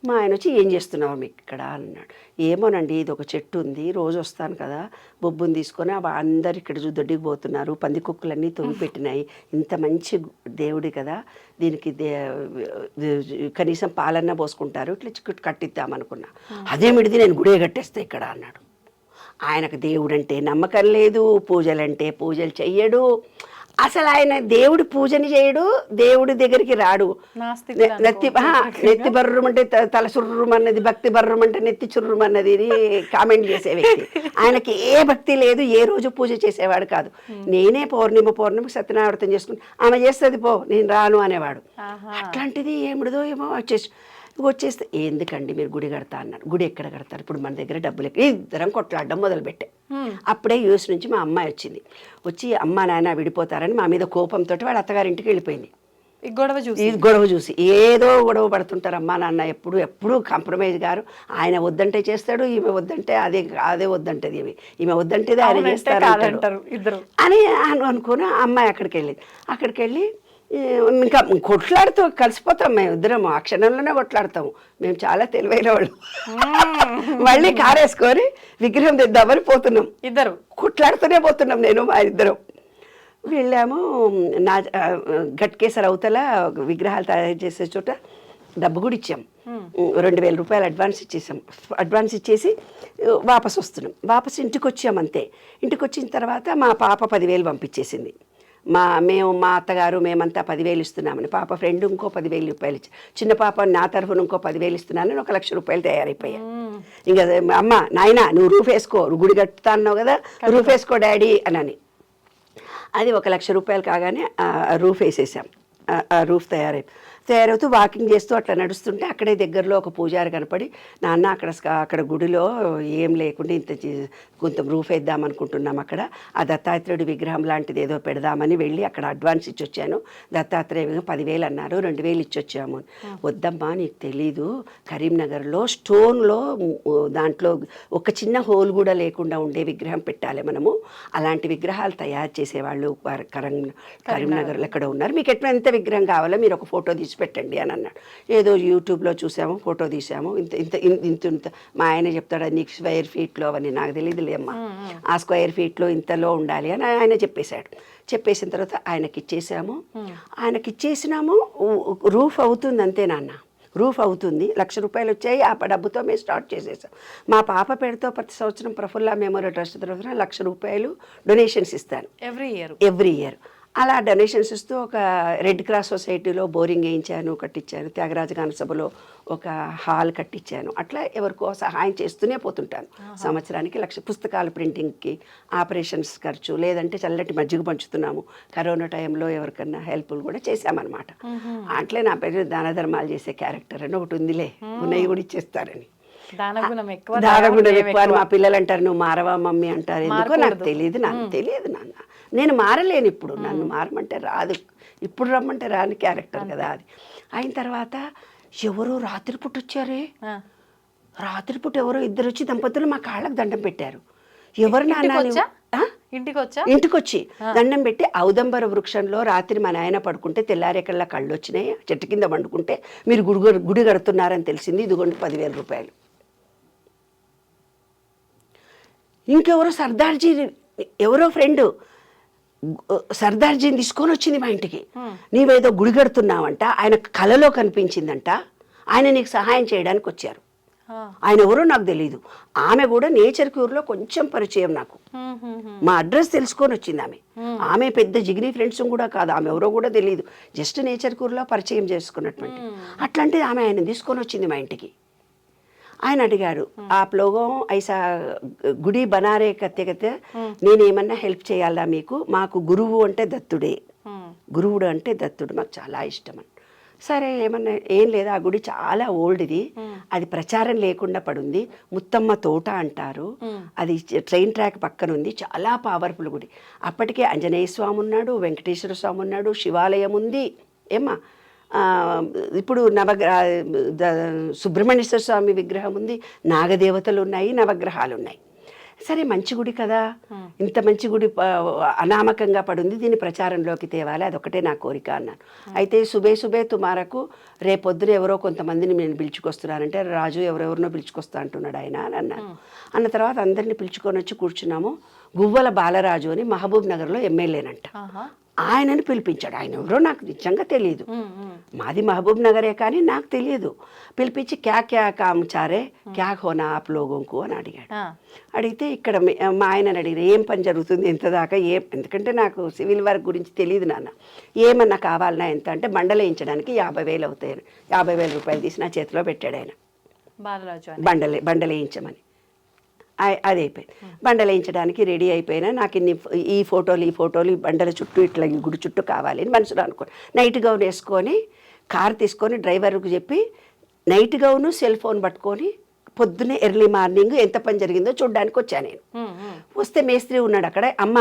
మా ఆయన వచ్చి, ఏం చేస్తున్నావు మీకు ఇక్కడ అన్నాడు. ఏమోనండి, ఇది ఒక చెట్టు ఉంది, రోజు వస్తాను కదా, బొబ్బుని తీసుకొని అందరు ఇక్కడ దొడ్డికి పోతున్నారు, పందికొక్కులన్నీ తొమ్మి పెట్టినాయి, ఇంత మంచి దేవుడి కదా, దీనికి కనీసం పాలన్నా పోసుకుంటారు, ఇట్లా కట్టిద్దామనుకున్నా. అదేమిటిది, నేను గుడే కట్టేస్తా ఇక్కడ అన్నాడు. ఆయనకు దేవుడు అంటే నమ్మకం లేదు, పూజలంటే పూజలు చెయ్యడు. అసలు ఆయన దేవుడి పూజని చేయడు, దేవుడి దగ్గరికి రాడు. నెత్తి బర్రుమంటే తల సుర్రుమన్నది, భక్తి బర్రుమంటే నెత్తి చుర్రుమన్నది కామెంట్ చేసే వ్యక్తి. ఆయనకి ఏ భక్తి లేదు, ఏ రోజు పూజ చేసేవాడు కాదు. నేనే పౌర్ణిమ సత్యనారాయణ చేసుకుని ఆమె చేస్తుంది పో, నేను రాను అనేవాడు. అట్లాంటిది ఏమిడదో ఏమో వచ్చేసి వచ్చేస్తే ఎందుకండి మీరు గుడి కడతా అన్నారు. గుడి ఎక్కడ కడతారు, ఇప్పుడు మన దగ్గర డబ్బులు ఎక్కడ, ఇద్దరం కొట్లాడడం మొదలుపెట్టాం. అప్పుడే యూఎస్ నుంచి మా అమ్మాయి వచ్చింది. వచ్చి అమ్మ నాన్న విడిపోతారని మా మీద కోపంతో వాళ్ళ అత్తగారింటికి వెళ్ళిపోయింది. ఈ గొడవ చూసి ఏదో గొడవ పడుతుంటారు అమ్మా నాన్న, ఎప్పుడు కాంప్రమైజ్ గారు. ఆయన వద్దంటే చేస్తాడు, ఈమె వద్దంటే అదే వద్దంటది, ఈమె వద్దంటేది ఆయన చేస్తారు ఇద్దరు అని అనుకుని అమ్మాయి అక్కడికి వెళ్ళి ఇంకా కొట్లాడుతూ కలిసిపోతాం మేము ఇద్దరం. ఆ క్షణంలోనే కొట్లాడతాము. మేము చాలా తెలివైన వాళ్ళు. మళ్ళీ కారేసుకొని విగ్రహం తెద్దామని పోతున్నాం, ఇద్దరు కొట్లాడుతూనే పోతున్నాం నేను మా ఇద్దరం. వెళ్ళాము. నా గట్కేసర్ అవతల విగ్రహాలు తయారు చేసే చోట డబ్బు కూడా ఇచ్చాం. 2,000 రూపాయలు అడ్వాన్స్ ఇచ్చేసి వాపస్ వస్తున్నాం. వాపస్ ఇంటికి వచ్చాం అంతే. ఇంటికి వచ్చిన తర్వాత మా పాప 10,000 పంపించేసింది. మా అత్తగారు మేమంతా 10,000 ఇస్తున్నామని, పాప ఫ్రెండ్ ఇంకో 10,000 రూపాయలు ఇచ్చి, చిన్న పాప నా తరఫున ఇంకో 10,000 ఇస్తున్నానని 1,00,000 రూపాయలు తయారైపోయాయి. ఇంకా అమ్మ నాయన నువ్వు రూఫ్ వేసుకో, గుడి కట్టుతా అన్నావు కదా, రూఫ్ వేసుకో డాడీ అని. అది 1,00,000 రూపాయలు కాగానే రూఫ్ వేసేసాం. ఆ రూఫ్ తయారవుతూ వాకింగ్ చేస్తూ అట్లా నడుస్తుంటే అక్కడే దగ్గరలో ఒక పూజారి కనపడి, నాన్న అక్కడ గుడిలో ఏం లేకుండా కొంత రూఫ్ వేద్దాం అనుకుంటున్నాం, అక్కడ ఆ దత్తాత్రేయుడి విగ్రహం లాంటిది ఏదో పెడదామని వెళ్ళి అక్కడ అడ్వాన్స్ ఇచ్చొచ్చాను. దత్తాత్రేయ 10,000 అన్నారు, 2,000 ఇచ్చొచ్చాము. వద్దమ్మా నీకు తెలీదు, కరీంనగర్లో స్టోన్లో దాంట్లో ఒక చిన్న హోల్ కూడా లేకుండా ఉండే విగ్రహం పెట్టాలి మనము, అలాంటి విగ్రహాలు తయారు చేసేవాళ్ళు కరీంనగర్లో ఎక్కడ ఉన్నారు, మీకు ఎంత విగ్రహం కావాలో మీరు ఒక ఫోటో తీసి పెట్టండి అని అన్నాడు. ఏదో యూట్యూబ్లో చూసాము, ఫోటో తీసాము. ఇంత మా ఆయన చెప్తాడు, నీకు స్క్వేర్ ఫీట్లో అని, నాకు తెలియదులే అమ్మా, ఆ స్క్వేర్ ఫీట్లో ఇంతలో ఉండాలి అని ఆయన చెప్పేసిన తర్వాత ఆయనకి ఇచ్చేసినాము. రూఫ్ అవుతుంది అంతే నాన్న, రూఫ్ అవుతుంది. 1,00,000 రూపాయలు వచ్చాయి. ఆ డబ్బుతో మేము స్టార్ట్ చేసేసాం. మా పాప పేరుతో ప్రతి సంవత్సరం ప్రఫుల్ల మెమోరియల్ ట్రస్ట్ తరఫున 1,00,000 రూపాయలు డొనేషన్స్ ఇస్తాను ఎవ్రీ ఇయర్. అలా డొనేషన్స్ ఇస్తూ ఒక రెడ్ క్రాస్ సొసైటీలో బోరింగ్ వేయించాను, కట్టించాను. త్యాగరాజ గాన సభలో ఒక హాల్ కట్టించాను. అట్లా ఎవరికో సహాయం చేస్తూనే పోతుంటాను. సంవత్సరానికి 1,00,000 పుస్తకాల ప్రింటింగ్కి, ఆపరేషన్స్ ఖర్చు, లేదంటే చల్లటి మజ్జిగ పంచుతున్నాము. కరోనా టైంలో ఎవరికన్నా హెల్ప్లు కూడా చేశామన్నమాట. అట్లే నా పేరు దాన ధర్మాలు చేసే క్యారెక్టర్ అని ఒకటి ఉందిలే, ఉన్నవి కూడా ఇచ్చేస్తారని. దానగుణం ఎక్కువ అని మా పిల్లలు అంటారు, నువ్వు మారవా మమ్మీ అంటారు. ఎందుకో నాకు తెలియదు నాన్న, నేను మారలేను. ఇప్పుడు నన్ను మారమంటే రాదు, ఇప్పుడు రమ్మంటే రాని క్యారెక్టర్ కదా అది. అయిన తర్వాత ఎవరో రాత్రిపూట వచ్చారే, రాత్రిపూట ఎవరో ఇద్దరు వచ్చి దంపతులు మా కాళ్ళకు దండం పెట్టారు. ఎవరు నాన్న? ఇంటికి వచ్చి దండం పెట్టి, ఔదంబర వృక్షంలో రాత్రి మా నాయన పడుకుంటే తెల్లారేకల్లా కళ్ళు వచ్చినాయి, చెట్టు కింద వండుకుంటే మీరు గుడి కడుతున్నారని తెలిసింది, ఇదిగోండి 10,000 రూపాయలు. ఇంకెవరో సర్దార్జీ, ఎవరో ఫ్రెండ్ సర్దార్జీని తీసుకొని వచ్చింది మా ఇంటికి. నీవేదో గుడి కడుతున్నావంట, ఆయన కలలో కనిపించిందంట, ఆయన నీకు సహాయం చేయడానికి వచ్చారు. ఆయన ఎవరో నాకు తెలియదు. ఆమె కూడా నేచర్ క్యూర్లో కొంచెం పరిచయం నాకు. మా అడ్రస్ తెలుసుకొని వచ్చింది ఆమె పెద్ద జిగిరి ఫ్రెండ్స్ కూడా కాదు, ఆమె ఎవరో కూడా తెలియదు, జస్ట్ నేచర్ క్యూర్లో పరిచయం చేసుకున్నటువంటి. అట్లాంటిది ఆమె ఆయన తీసుకొని వచ్చింది మా ఇంటికి. ఆయన అడిగారు, आप लोगों ऐसा గుడి బనారే కత్తే నేనేమన్నా హెల్ప్ చేయాలా మీకు? మాకు గురువు అంటే దత్తుడే, గురువుడు అంటే దత్తుడు మాకు చాలా ఇష్టం అని. సరే ఏమన్నా, ఏం లేదు, ఆ గుడి చాలా ఓల్డ్ది, అది ప్రచారం లేకుండా పడుంది, ముత్తమ్మ తోట అంటారు, అది ట్రైన్ ట్రాక్ పక్కన ఉంది, చాలా పవర్ఫుల్ గుడి. అప్పటికే ఆంజనేయ స్వామి ఉన్నాడు, వెంకటేశ్వర స్వామి ఉన్నాడు, శివాలయం ఉంది ఏమ్మా. ఇప్పుడు సుబ్రహ్మణ్యేశ్వర స్వామి విగ్రహం ఉంది, నాగదేవతలు ఉన్నాయి, నవగ్రహాలు ఉన్నాయి. సరే మంచి గుడి కదా, ఇంత మంచి గుడి అనామకంగా పడుంది, దీన్ని ప్రచారంలోకి తేవాలి, అదొకటే నా కోరిక అన్నాను. అయితే సుబే తుమారకు రేపొద్దున ఎవరో కొంతమందిని నేను పిలుచుకొస్తున్నానంటే, రాజు ఎవరెవరినో పిలుచుకొస్తా అంటున్నాడు ఆయన అని అన్నాను. అన్న తర్వాత అందరినీ పిలుచుకొని వచ్చి కూర్చున్నాము. గువ్వల బాలరాజు అని మహబూబ్ నగర్లో ఎమ్మెల్యేనంట, ఆయనని పిలిపించాడు. ఆయన ఎవరో నాకు నిజంగా తెలియదు, మాది మహబూబ్ నగరే కానీ నాకు తెలియదు. పిలిపించి క్యా కామ్ చారే క్యా హోనా ఆప్ లోగోంకు అని అడిగాడు. అడిగితే ఇక్కడ మా ఆయనని అడిగారు, ఏం పని జరుగుతుంది ఎంత దాకా, ఎందుకంటే నాకు సివిల్ వర్క్ గురించి తెలియదు నాన్న, ఏమన్నా కావాలన్నా ఎంత అంటే బండలేయించడానికి 50,000 అవుతాయి. 50,000 రూపాయలు తీసి నా చేతిలో పెట్టాడు ఆయన, బండలేయించమని. అది అయిపోయింది. బండలు వేయించడానికి రెడీ అయిపోయినా నాకు ఈ ఫోటోలు బండల చుట్టూ ఇట్లా ఈ గుడి చుట్టూ కావాలి అని మనసులో అనుకో. నైట్ గౌన్ వేసుకొని కారు తీసుకొని డ్రైవర్కు చెప్పి నైట్ గౌను సెల్ ఫోన్ పట్టుకొని పొద్దున్నే ఎర్లీ మార్నింగ్ ఎంత పని జరిగిందో చూడ్డానికి వచ్చాను నేను. వస్తే మేస్త్రి ఉన్నాడు అక్కడ. అమ్మ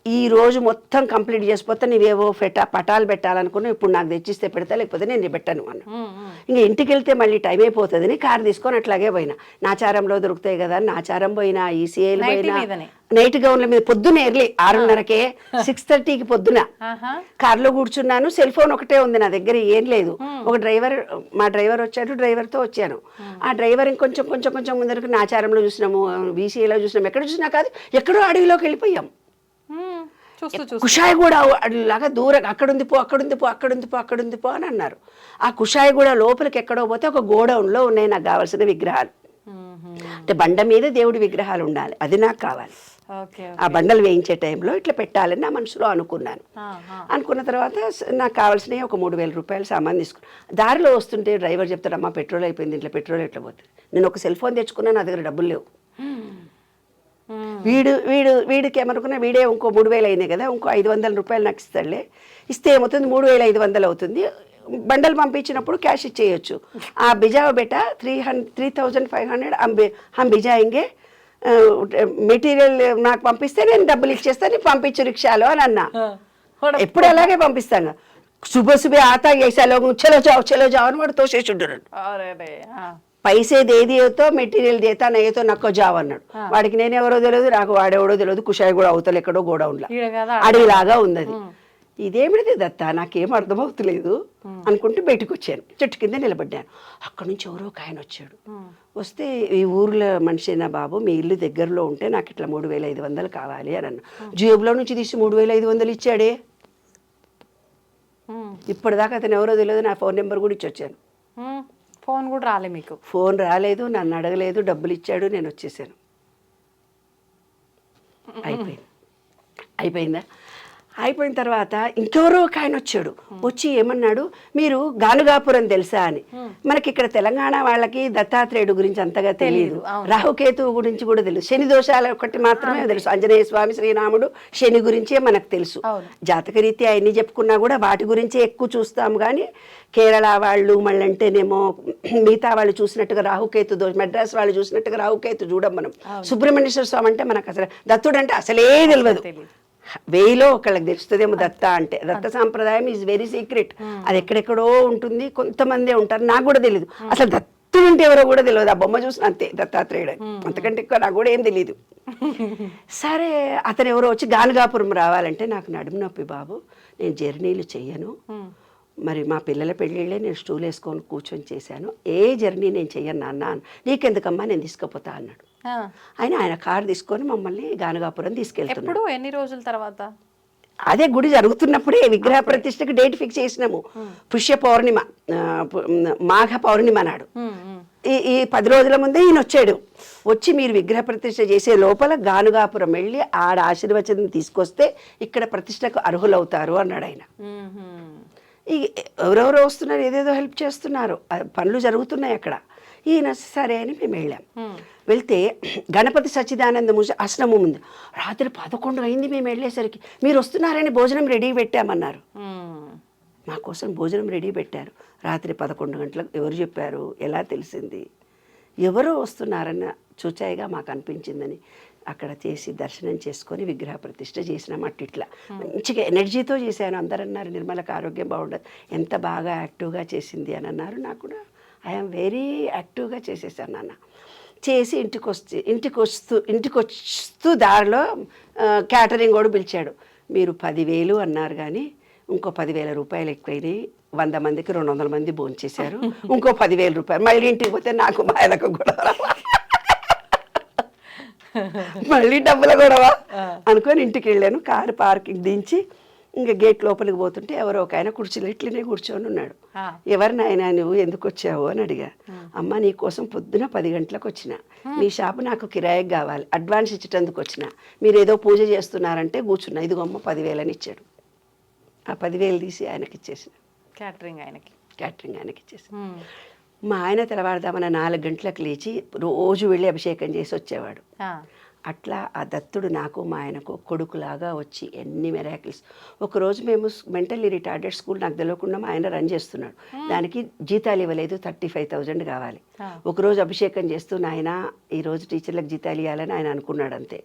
ఈ రోజు మొత్తం కంప్లీట్ చేసిపోతే నీవేవో పటాలు పెట్టాలనుకున్నా ఇప్పుడు నాకు తెచ్చిస్తే పెడతా, లేకపోతే నేను పెట్టాను అన్న. ఇంకా ఇంటికి వెళ్తే మళ్ళీ టైం అయిపోతుందని కారు తీసుకొని అట్లాగే పోయినా. నాచారంలో దొరుకుతాయి కదా అని నాచారం పోయినా, ఈసీఐలు పోయినా, నైట్ గౌన్ల మీద పొద్దున్న ఎర్లీ 6:30కే 6:30కి పొద్దున కార్లో కూర్చున్నాను. సెల్ ఫోన్ ఒకటే ఉంది నా దగ్గర, ఏం లేదు. ఒక మా డ్రైవర్ వచ్చాడు, డ్రైవర్తో వచ్చాను. ఆ డ్రైవర్ ఇంకొంచెం కొంచెం కొంచెం ముందరకు నాచారంలో చూసినాము, బీసీఏలో చూసినాము, ఎక్కడ చూసినా కాదు ఎక్కడో అడవిలోకి వెళ్ళిపోయాం. కుషాయిగూడ లాగా దూరం అక్కడుంది పో అక్కడుంది పో అక్కడుంది పో అక్కడుంది పో అని అన్నారు. ఆ కుషాయిగూడ లోపలికి ఎక్కడో పోతే ఒక గోడౌన్లో ఉన్నాయి నాకు కావాల్సిన విగ్రహాలు. అంటే బండ మీద దేవుడి విగ్రహాలు ఉండాలి, అది నాకు కావాలి. ఆ బండలు వేయించే టైంలో ఇట్లా పెట్టాలని నా మనసులో అనుకున్నాను. అనుకున్న తర్వాత నాకు కావాల్సినవి ఒక 3,000 రూపాయలు సామాన్ తీసుకున్నాను. దారిలో వస్తుంటే డ్రైవర్ చెప్తాడు, అమ్మ పెట్రోల్ అయిపోయింది, ఇంట్లో పెట్రోల్ ఎట్లా పోతుంది. నేను ఒక సెల్ ఫోన్ తెచ్చుకున్నాను, నా దగ్గర డబ్బులు లేవు. వీడికి ఏమనుకున్నా, వీడే ఇంకో 3,000 అయినాయి కదా, ఇంకో 500 రూపాయలు నాకు ఇస్తాడులే. ఇస్తే ఏమవుతుంది 3,500 అవుతుంది. బండలు పంపించినప్పుడు క్యాష్ ఇచ్చేయచ్చు. ఆ బిజావ బేటా 3,500 హం బిజాయింగే, మెటీరియల్ నాకు పంపిస్తే నేను డబ్బులు ఇచ్చేస్తాను, పంపించు రిక్షాలో అని అన్నా. ఎప్పుడు అలాగే పంపిస్తాను. సుబహ ఆతా ऐसा लोग चलो जाओ అని వాడు తోసేచుంటాడు. పైసే దేదితో మెటీరియల్ దేతా నయ్యతో నక్కో జావ్ అన్నాడు. వాడికి నేను ఎవరో తెలియదు, నాకు వాడెవడో తెలియదు. కుషాయి కూడా అవతల ఎక్కడో గోడౌన్లా అడవిలాగా ఉంది అది. ఇదేమిటిది దత్తా, నాకేం అర్థమవుతలేదు అనుకుంటూ బయటకు వచ్చాను. చెట్టు కింద నిలబడ్డాను. అక్కడ నుంచి ఎవరో ఒక ఆయన వచ్చాడు. వస్తే ఈ ఊర్లో మనిషి అయినా బాబు, మీ ఇల్లు దగ్గరలో ఉంటే నాకు ఇట్లా 3,500 కావాలి అని అన్న. జేబులో నుంచి తీసి 3,500 ఇచ్చాడే. ఇప్పటిదాకా అతను ఎవరో తెలియదు, నా ఫోన్ నెంబర్ కూడా ఇచ్చి వచ్చాను. ఫోన్ కూడా రాలే మీకు? ఫోన్ రాలేదు, నన్ను అడగలేదు, డబ్బులు ఇచ్చాడు, నేను వచ్చేసాను. అయిపోయిందా? అయిపోయిన తర్వాత ఇంకెవరో ఒక ఆయన వచ్చాడు. వచ్చి ఏమన్నాడు, మీరు గానుగాపురం తెలుసా అని. మనకి ఇక్కడ తెలంగాణ వాళ్ళకి దత్తాత్రేయుడు గురించి అంతగా తెలియదు, రాహుకేతువు గురించి కూడా తెలుసు, శని దోషాలు ఒకటి మాత్రమే తెలుసు. ఆంజనేయ స్వామి, శ్రీరాముడు, శని గురించే మనకు తెలుసు. జాతకరీత్యా ఎన్ని చెప్పుకున్నా కూడా వాటి గురించే ఎక్కువ చూస్తాము. కానీ కేరళ వాళ్ళు మళ్ళంటేనేమో మిగతా వాళ్ళు చూసినట్టుగా రాహుకేతు దోషం, మెడ్రాస్ వాళ్ళు చూసినట్టుగా రాహుకేతు చూడం మనం. సుబ్రహ్మణ్యేశ్వర స్వామి అంటే మనకు అసలు దత్తుడు అంటే అసలే తెలియదు. 1000లో ఒకళ్ళకి తెలుస్తుందేమో దత్త అంటే. దత్త సాంప్రదాయం ఈజ్ వెరీ సీక్రెట్. అది ఎక్కడెక్కడో ఉంటుంది, కొంతమందే ఉంటారు, నాకు కూడా తెలియదు. అసలు దత్తుడు అంటే ఎవరో కూడా తెలియదు. ఆ బొమ్మ చూసిన అంతే దత్తాత్రేయుడు, అంతకంటే ఎక్కువ నాకు కూడా ఏం తెలియదు. సరే, అతను ఎవరో వచ్చి గానుగాపురం రావాలంటే, నాకు నడుము నొప్పి బాబు, నేను జర్నీలు చెయ్యను, మరి మా పిల్లల పెళ్ళిళ్ళే నేను స్టూల్ వేసుకొని కూర్చొని చేశాను, ఏ జర్నీ నేను చెయ్యను నాన్న. నీకెందుకమ్మా, నేను తీసుకుపోతా అన్నాడు. ఆయన కారు తీసుకొని మమ్మల్ని గానుగాపురం తీసుకెళ్తున్నాడు. ఎన్ని రోజుల తర్వాత? అదే గుడి జరుగుతున్నప్పుడే విగ్రహ ప్రతిష్టకు డేట్ ఫిక్స్ చేసినాము. పుష్య పౌర్ణిమ, మాఘ పౌర్ణిమ నాడు. ఈ 10 రోజుల ముందే ఈయన వచ్చాడు. వచ్చి మీరు విగ్రహ ప్రతిష్ఠ చేసే లోపల గానుగాపురం వెళ్ళి ఆడ ఆశీర్వచనం తీసుకొస్తే ఇక్కడ ప్రతిష్టకు అర్హులవుతారు అన్నాడు ఆయన. ఎవరెవరో వస్తున్నారు, ఏదేదో హెల్ప్ చేస్తున్నారు, పనులు జరుగుతున్నాయి అక్కడ. ఈయన సరే అని మేము వెళ్ళాం. వెళ్తే గణపతి సచ్చిదానంద ఆశ్రమం ఉంది. రాత్రి 11 అయింది మేము వెళ్ళేసరికి. మీరు వస్తున్నారని భోజనం రెడీ పెట్టామన్నారు. మా కోసం భోజనం రెడీ పెట్టారు. రాత్రి 11 గంటలకు. ఎవరు చెప్పారు, ఎలా తెలిసింది? ఎవరో వస్తున్నారన్న చూచాయిగా మాకు అనిపించిందని అక్కడ చేసి దర్శనం చేసుకొని విగ్రహ ప్రతిష్ఠ చేసినామట్టు. ఇట్లా మంచిగా ఎనర్జీతో చేశాను. అందరు అన్నారు నిర్మలకు ఆరోగ్యం బాగుండదు, ఎంత బాగా యాక్టివ్గా చేసింది అని అన్నారు. నాకు కూడా ఐఎమ్ వెరీ యాక్టివ్గా చేసేసాను నాన్న. చేసి ఇంటికి వస్తూ దారిలో క్యాటరింగ్ కూడా పిలిచాడు. మీరు 10,000 అన్నారు కానీ ఇంకో 10,000 రూపాయలు ఎక్కువైనాయి, 100 మందికి 200 మంది భోంచేశారు, ఇంకో 10,000 రూపాయలు. మళ్ళీ ఇంటికి పోతే నాకు మా ఆయనకు గొడవ, మళ్ళీ డబ్బుల గొడవ అనుకొని ఇంటికి వెళ్ళాను. కారు పార్కింగ్ దించి ఇంకా గేట్ లోపలికి పోతుంటే ఎవరో ఒక ఆయన కుర్చీలో ఇట్లనే కూర్చొని ఉన్నాడు. ఎవరు నాయన నువ్వు, ఎందుకు వచ్చావు అని అడిగా. అమ్మ నీకోసం పొద్దున 10 గంటలకు వచ్చిన, మీ షాపు నాకు కిరాయికి కావాలి, అడ్వాన్స్ ఇచ్చేటందుకు వచ్చిన, మీరు ఏదో పూజ చేస్తున్నారంటే కూర్చున్నా, ఇదిగో అమ్మ 10,000 అని ఇచ్చాడు. ఆ 10,000 తీసి ఆయనకి ఇచ్చేసిన. క్యాటరింగ్ ఆయనకి ఇచ్చేసిన. మా ఆయన తెల్లవారుదామన్న 4 గంటలకు లేచి రోజు వెళ్ళి అభిషేకం చేసి వచ్చేవాడు. అట్లా ఆ దత్తుడు నాకు మా ఆయనకు కొడుకులాగా వచ్చి ఎన్ని మెరాకిల్స్. ఒకరోజు మేము మెంటల్లీ రిటార్డెడ్ స్కూల్ నాకు తెలియకుండా మా ఆయన రన్ చేస్తున్నాడు. దానికి జీతాలు ఇవ్వలేదు, 35,000 కావాలి. ఒకరోజు అభిషేకం చేస్తూ నాయన ఈరోజు టీచర్లకు జీతాలు ఇవ్వాలని ఆయన అనుకున్నాడు అంతే.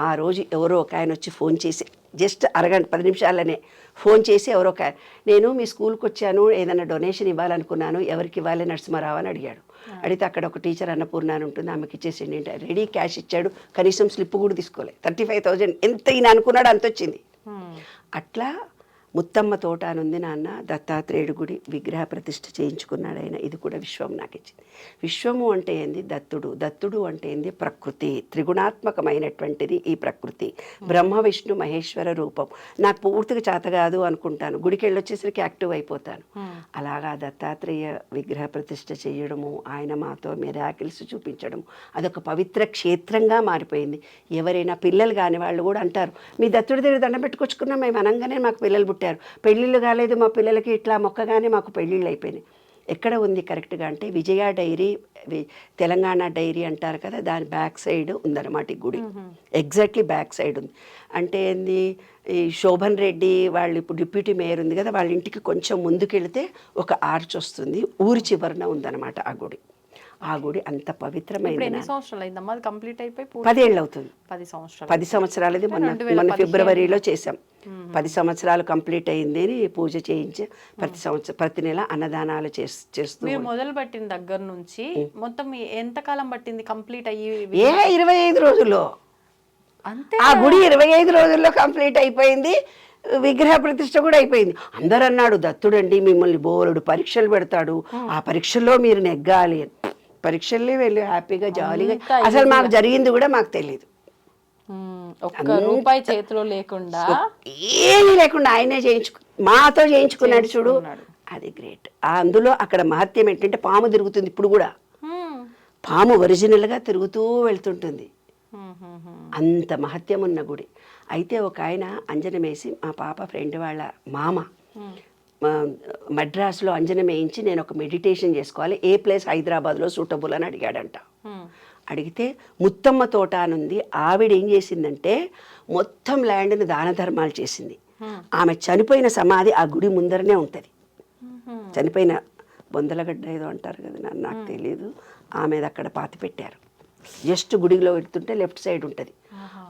ఆ రోజు ఎవరో ఒక ఆయన వచ్చి ఫోన్ చేసి జస్ట్ అరగంట 10 నిమిషాలనే ఫోన్ చేసి ఎవరో ఒక నేను మీ స్కూల్కి వచ్చాను, ఏదైనా డొనేషన్ ఇవ్వాలనుకున్నాను, ఎవరికి ఇవ్వాలి నరసింహారావు అని అడిగాడు. అడిగితే అక్కడ ఒక టీచర్ అన్నపూర్ణ అని ఉంటుంది, ఆమెకి ఇచ్చేసిండి అంటే రెడీ క్యాష్ ఇచ్చాడు. కనీసం స్లిప్ కూడా తీసుకోలేదు. 35,000 ఎంత ఈయన అనుకున్నాడు అంత వచ్చింది. అట్లా ముత్తమ్మ తోట అని ఉంది నాన్న, దత్తాత్రేయుడు గుడి విగ్రహ ప్రతిష్ఠ చేయించుకున్నాడు ఆయన. ఇది కూడా విశ్వం నాకు ఇచ్చింది. విశ్వము అంటే ఏంది? దత్తుడు. దత్తుడు అంటే ఏంది? ప్రకృతి. త్రిగుణాత్మకమైనటువంటిది ఈ ప్రకృతి. బ్రహ్మ విష్ణు మహేశ్వర రూపం. నాకు పూర్తిగా చేత కాదు అనుకుంటాను, గుడికి వెళ్ళొచ్చేసరికి యాక్టివ్ అయిపోతాను. అలాగా దత్తాత్రేయ విగ్రహ ప్రతిష్ఠ చేయడము, ఆయన మాతో మిరాకిల్స్ చూపించడం, అదొక పవిత్ర క్షేత్రంగా మారిపోయింది. ఎవరైనా పిల్లలు కాని వాళ్ళు కూడా అంటారు, మీ దత్తుడి దగ్గర దండం పెట్టుకొచ్చుకున్నాం మేము అనగానే మాకు పిల్లలు పుట్టారు, పెళ్ళిళ్ళు కాలేదు మా పిల్లలకి, ఇట్లా మొక్కగానే మాకు పెళ్ళిళ్ళు అయిపోయినాయి. ఎక్కడ ఉంది కరెక్ట్గా అంటే విజయ డైరీ, తెలంగాణ డైరీ అంటారు కదా, దాని బ్యాక్ సైడ్ ఉందన్నమాట ఈ గుడి. ఎగ్జాక్ట్లీ బ్యాక్ సైడ్ ఉంది. అంటే ఏంది, ఈ శోభన్ రెడ్డి వాళ్ళు ఇప్పుడు డిప్యూటీ మేయర్ ఉంది కదా, వాళ్ళ ఇంటికి కొంచెం ముందుకెళ్తే ఒక ఆర్చ్ వస్తుంది, ఊరి చివరన ఉందన్నమాట ఆ గుడి. ఆ గుడి అంత పవిత్రమైనది. ఎన్ని సంవత్సరాలు అయిందమ్మా అది కంప్లీట్ అయిపోయి? 10 ఏళ్ళు అవుతుంది. 10 సంవత్సరాలది. మొన్న ఫిబ్రవరిలో చేసాం. 10 సంవత్సరాలు కంప్లీట్ అయింది అని పూజ చేయించి ప్రతి నెల అన్నదానాలు చేస్తూ. మీరు మొదలు పెట్టిన దగ్గర నుంచి మొత్తం ఎంత కాలం పట్టింది కంప్లీట్ అయ్యి? 25 రోజుల్లో అంతే. ఆ గుడి 25 రోజుల్లో కంప్లీట్ అయిపోయింది. విగ్రహ ప్రతిష్ఠ కూడా అయిపోయింది. అందరు అన్నాడు, దత్తుడండి మిమ్మల్ని బోలెడు పరీక్షలు పెడతాడు, ఆ పరీక్షల్లో మీరు నెగ్గాలి. పరీక్షల్లో వెళ్ళి హ్యాపీగా జాలీగా, అసలు మాకు జరిగింది కూడా మాకు తెలియదు. ఒక్క రూపాయి చేతిలో లేకుండా, ఏమీ లేకుండా ఆయనే మాతో చేయించుకున్నాడు చూడు, అది గ్రేట్. అందులో అక్కడ మహత్యం ఏంటంటే పాము తిరుగుతుంది ఇప్పుడు కూడా. పాము ఒరిజినల్గా తిరుగుతూ వెళ్తుంటుంది. అంత మహత్యం ఉన్న గుడి. అయితే ఒక ఆయన అంజనం వేసి, మా పాప ఫ్రెండ్ వాళ్ళ మామ మద్రాసులో అంజనం వేయించి నేను ఒక మెడిటేషన్ చేసుకోవాలి, ఏ ప్లేస్ హైదరాబాద్లో సూటబుల్ అని అడిగాడంట. అడిగితే ముత్తమ్మ తోట అనుంది, ఆవిడ ఏం చేసిందంటే మొత్తం ల్యాండ్ని దాన ధర్మాలు చేసింది. ఆమె చనిపోయిన సమాధి ఆ గుడి ముందరనే ఉంటుంది. చనిపోయిన బొందలగడ్డ ఏదో అంటారు కదా, నాకు తెలియదు, ఆమె అక్కడ పాతి పెట్టారు. జస్ట్ గుడిలో వెళ్తుంటే లెఫ్ట్ సైడ్ ఉంటుంది.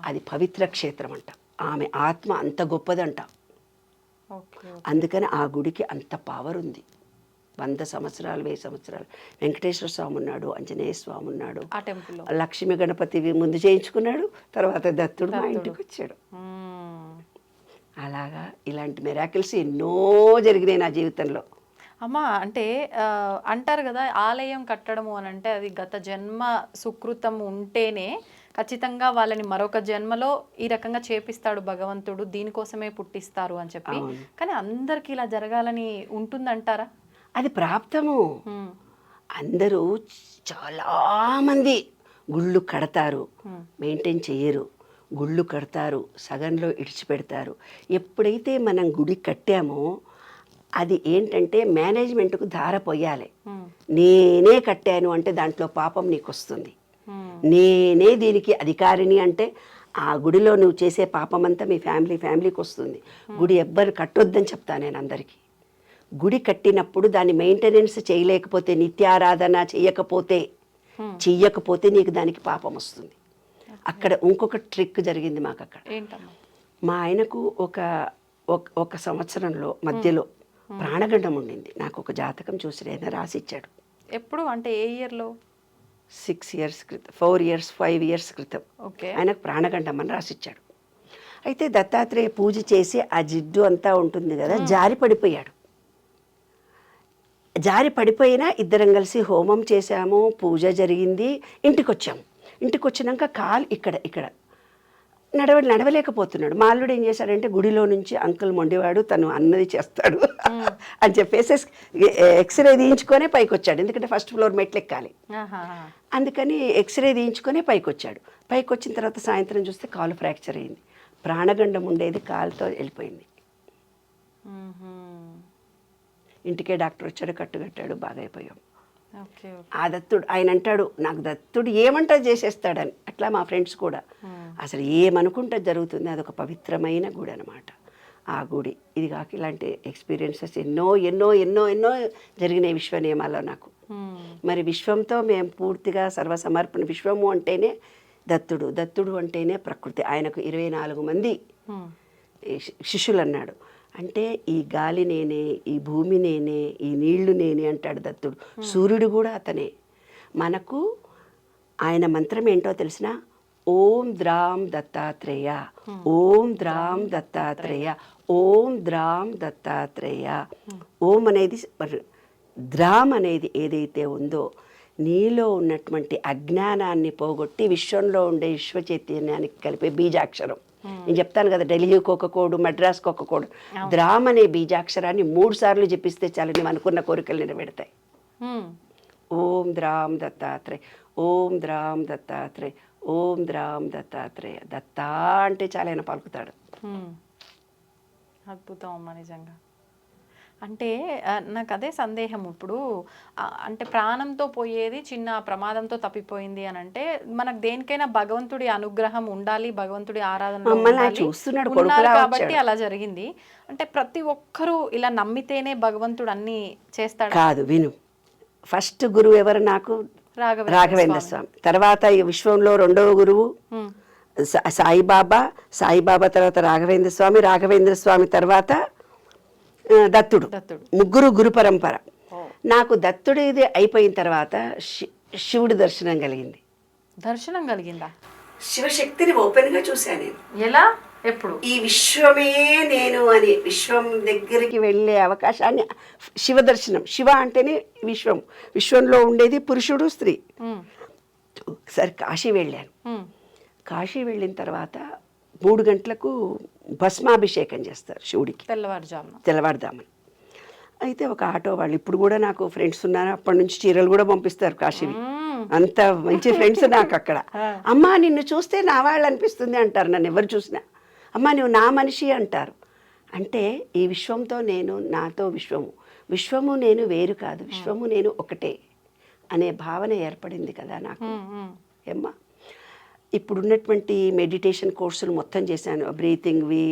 అది పవిత్ర క్షేత్రం అంట. ఆమె ఆత్మ అంత గొప్పదంట. అందుకని ఆ గుడికి అంత పవర్ ఉంది. 100 సంవత్సరాలు 1000 సంవత్సరాలు వెంకటేశ్వర స్వామి ఉన్నాడు, ఆంజనేయ స్వామి ఉన్నాడు, లక్ష్మీ గణపతి ముందు చేయించుకున్నాడు, తర్వాత దత్తుడు మా ఇంటికి వచ్చాడు. అలాగా ఇలాంటి మిరాకిల్స్ ఎన్నో జరిగినాయి నా జీవితంలో. అమ్మా, అంటే అంటారు కదా ఆలయం కట్టడము అని అంటే అది గత జన్మ సుకృతం ఉంటేనే ఖచ్చితంగా వాళ్ళని మరొక జన్మలో ఈ రకంగా చేపిస్తాడు భగవంతుడు, దీనికోసమే పుట్టిస్తారు అని చెప్పి. కానీ అందరికి ఇలా జరగాలని ఉంటుందంటారా? అది ప్రాప్తము. అందరూ చాలామంది గుళ్ళు కడతారు, మెయింటైన్ చేయరు. గుళ్ళు కడతారు, సగంలో ఇడిచిపెడతారు. ఎప్పుడైతే మనం గుడి కట్టామో అది ఏంటంటే మేనేజ్మెంట్కు ధార పోయాలి. నేనే కట్టాను అంటే దాంట్లో పాపం నీకు వస్తుంది. నేనే దీనికి అధికారిని అంటే ఆ గుడిలో నువ్వు చేసే పాపం అంతా మీ ఫ్యామిలీకి వస్తుంది. గుడి ఎవ్వరు కట్టొద్దని చెప్తాను నేను అందరికీ. గుడి కట్టినప్పుడు దాన్ని మెయింటెనెన్స్ చేయలేకపోతే, నిత్యారాధన చెయ్యకపోతే నీకు దానికి పాపం వస్తుంది. అక్కడ ఇంకొక ట్రిక్ జరిగింది మాకు అక్కడ. మా ఆయనకు ఒక సంవత్సరంలో మధ్యలో ప్రాణగండం ఉండింది. నాకు ఒక జాతకం చూసి ఆయన రాసిచ్చాడు. ఎప్పుడు అంటే ఏ ఇయర్లో? 6 years క్రితం, 4 years 5 years క్రితం ఆయనకు ప్రాణగండం అని రాసిచ్చాడు. అయితే దత్తాత్రేయ పూజ చేసి ఆ జిడ్డు అంతా ఉంటుంది కదా, జారి పడిపోయాడు. జారి పడిపోయినా ఇద్దరం కలిసి హోమం చేశాము, పూజ జరిగింది, ఇంటికి వచ్చాము. ఇంటికి వచ్చినాక కాలు ఇక్కడ నడవలేకపోతున్నాడు. మా అల్లుడు ఏం చేశాడంటే గుడిలో నుంచి అంకుల్ మొండివాడు, తను అన్నది చేస్తాడు అని చెప్పేసి ఎక్స్రే తీయించుకొనే పైకి వచ్చాడు. ఎందుకంటే ఫస్ట్ ఫ్లోర్ మెట్లు ఎక్కాలి, అందుకని ఎక్స్రే తీయించుకొనే పైకి వచ్చాడు. పైకి వచ్చిన తర్వాత సాయంత్రం చూస్తే కాలు ఫ్రాక్చర్ అయింది. ప్రాణగండం ఉండేది కాలుతో వెళ్ళిపోయింది. ఇంటికే డాక్టర్ వచ్చాడు, కట్టుకట్టాడు, బాగా అయిపోయాం. ఓకే. ఆ దత్తుడు ఆయన అంటాడు నాకు దత్తుడు ఏమంటా చేసేస్తాడని. అట్లా మా ఫ్రెండ్స్ కూడా అసలు ఏమనుకుంటే జరుగుతుంది. అదొక పవిత్రమైన గుడి అనమాట ఆ గుడి. ఇది కాక ఇలాంటి ఎక్స్పీరియన్సెస్ ఎన్నో ఎన్నో ఎన్నో ఎన్నో జరిగినాయి విశ్వ నియమాల్లో నాకు. మరి విశ్వంతో మేము పూర్తిగా సర్వసమర్పణ. విశ్వము అంటేనే దత్తుడు, దత్తుడు అంటేనే ప్రకృతి. ఆయనకు 24 మంది శిష్యులు అన్నాడు. అంటే ఈ గాలి నేనే, ఈ భూమి నేనే, ఈ నీళ్లు నేనే అంటాడు దత్తుడు. సూర్యుడు కూడా అతనే. మనకు ఆయన మంత్రం ఏంటో తెలిసిన ఓం ద్రాం దత్తాత్రేయ, ఓం ద్రాం దత్తాత్రేయ, ఓం ద్రాం దత్తాత్రేయ. ఓం అనేది ద్రామ్ అనేది ఏదైతే ఉందో నీలో ఉన్నటువంటి అజ్ఞానాన్ని పోగొట్టి విశ్వంలో ఉండే విశ్వ చైతన్యానికి కలిపే బీజాక్షరం. నేను చెప్తాను కదా, ఢిల్లీకి ఒక కోడు, మద్రాస్కి ఒక కోడు. ద్రామ్ అనే బీజాక్షరాన్ని 3 సార్లు జపిస్తే చాలు నువ్వు అనుకున్న కోరికలు నిలబెడతాయి. ఓం ద్రాం దత్తాత్రేయ, ఓం ద్రాం దత్తాత్రేయ, ఓం ద్రాం దత్తాత్రేయ. దత్తా అంటే చాలా ఆయన పలుకుతాడు. అద్భుతం అమ్మ నిజంగా. అంటే నాకు అదే సందేహం ఇప్పుడు, అంటే ప్రాణంతో పోయేది చిన్న ప్రమాదంతో తప్పిపోయింది అని అంటే మనకు దేనికైనా భగవంతుడి అనుగ్రహం ఉండాలి, భగవంతుడి ఆరాధన ఉన్నారు కాబట్టి అలా జరిగింది. అంటే ప్రతి ఒక్కరూ ఇలా నమ్మితేనే భగవంతుడు అన్ని చేస్తాడు కాదు. విను, ఫస్ట్ గురువు ఎవరు నాకు? రాఘవేంద్ర స్వామి. తర్వాత ఈ విశ్వంలో 2వ గురువు సాయిబాబా. సాయిబాబా తర్వాత రాఘవేంద్ర స్వామి. రాఘవేంద్ర స్వామి తర్వాత దత్తుడు. ముగ్గురు గురు పరంపర. నాకు దత్తుడు ఇది అయిపోయిన తర్వాత శివుడి దర్శనం కలిగింది. దర్శనం కలిగిందా? శివశక్తిని ఓపెన్గా చూశాను నేను. ఎలా? ఎప్పుడు? ఈ విశ్వమే నేను అని విశ్వం దగ్గరికి వెళ్ళే అవకాశాన్ని, శివ దర్శనం. శివ అంటేనే విశ్వం, విశ్వంలో ఉండేది పురుషుడు స్త్రీ. సరే కాశీ వెళ్ళాను. కాశీ వెళ్ళిన తర్వాత 3 గంటలకు భస్మాభిషేకం చేస్తారు శివుడికి, తెల్లవారుజామున. అయితే ఒక ఆటో వాళ్ళు, ఇప్పుడు కూడా నాకు ఫ్రెండ్స్ ఉన్నారు, అప్పటి నుంచి చీరలు కూడా పంపిస్తారు కాశీవి. అంత మంచి ఫ్రెండ్స్ నాకు అక్కడ. అమ్మా నిన్ను చూస్తే నా వాళ్ళు అనిపిస్తుంది అంటారు. నన్ను ఎవరు చూసినా అమ్మా నువ్వు నా మనిషి అంటారు. అంటే ఈ విశ్వంతో నేను, నాతో విశ్వము, విశ్వము నేను వేరు కాదు, విశ్వము నేను ఒకటే అనే భావన ఏర్పడింది కదా నాకు. ఏమ్మా ఇప్పుడున్నటువంటి మెడిటేషన్ కోర్సులు మొత్తం చేశాను. బ్రీతింగ్వి,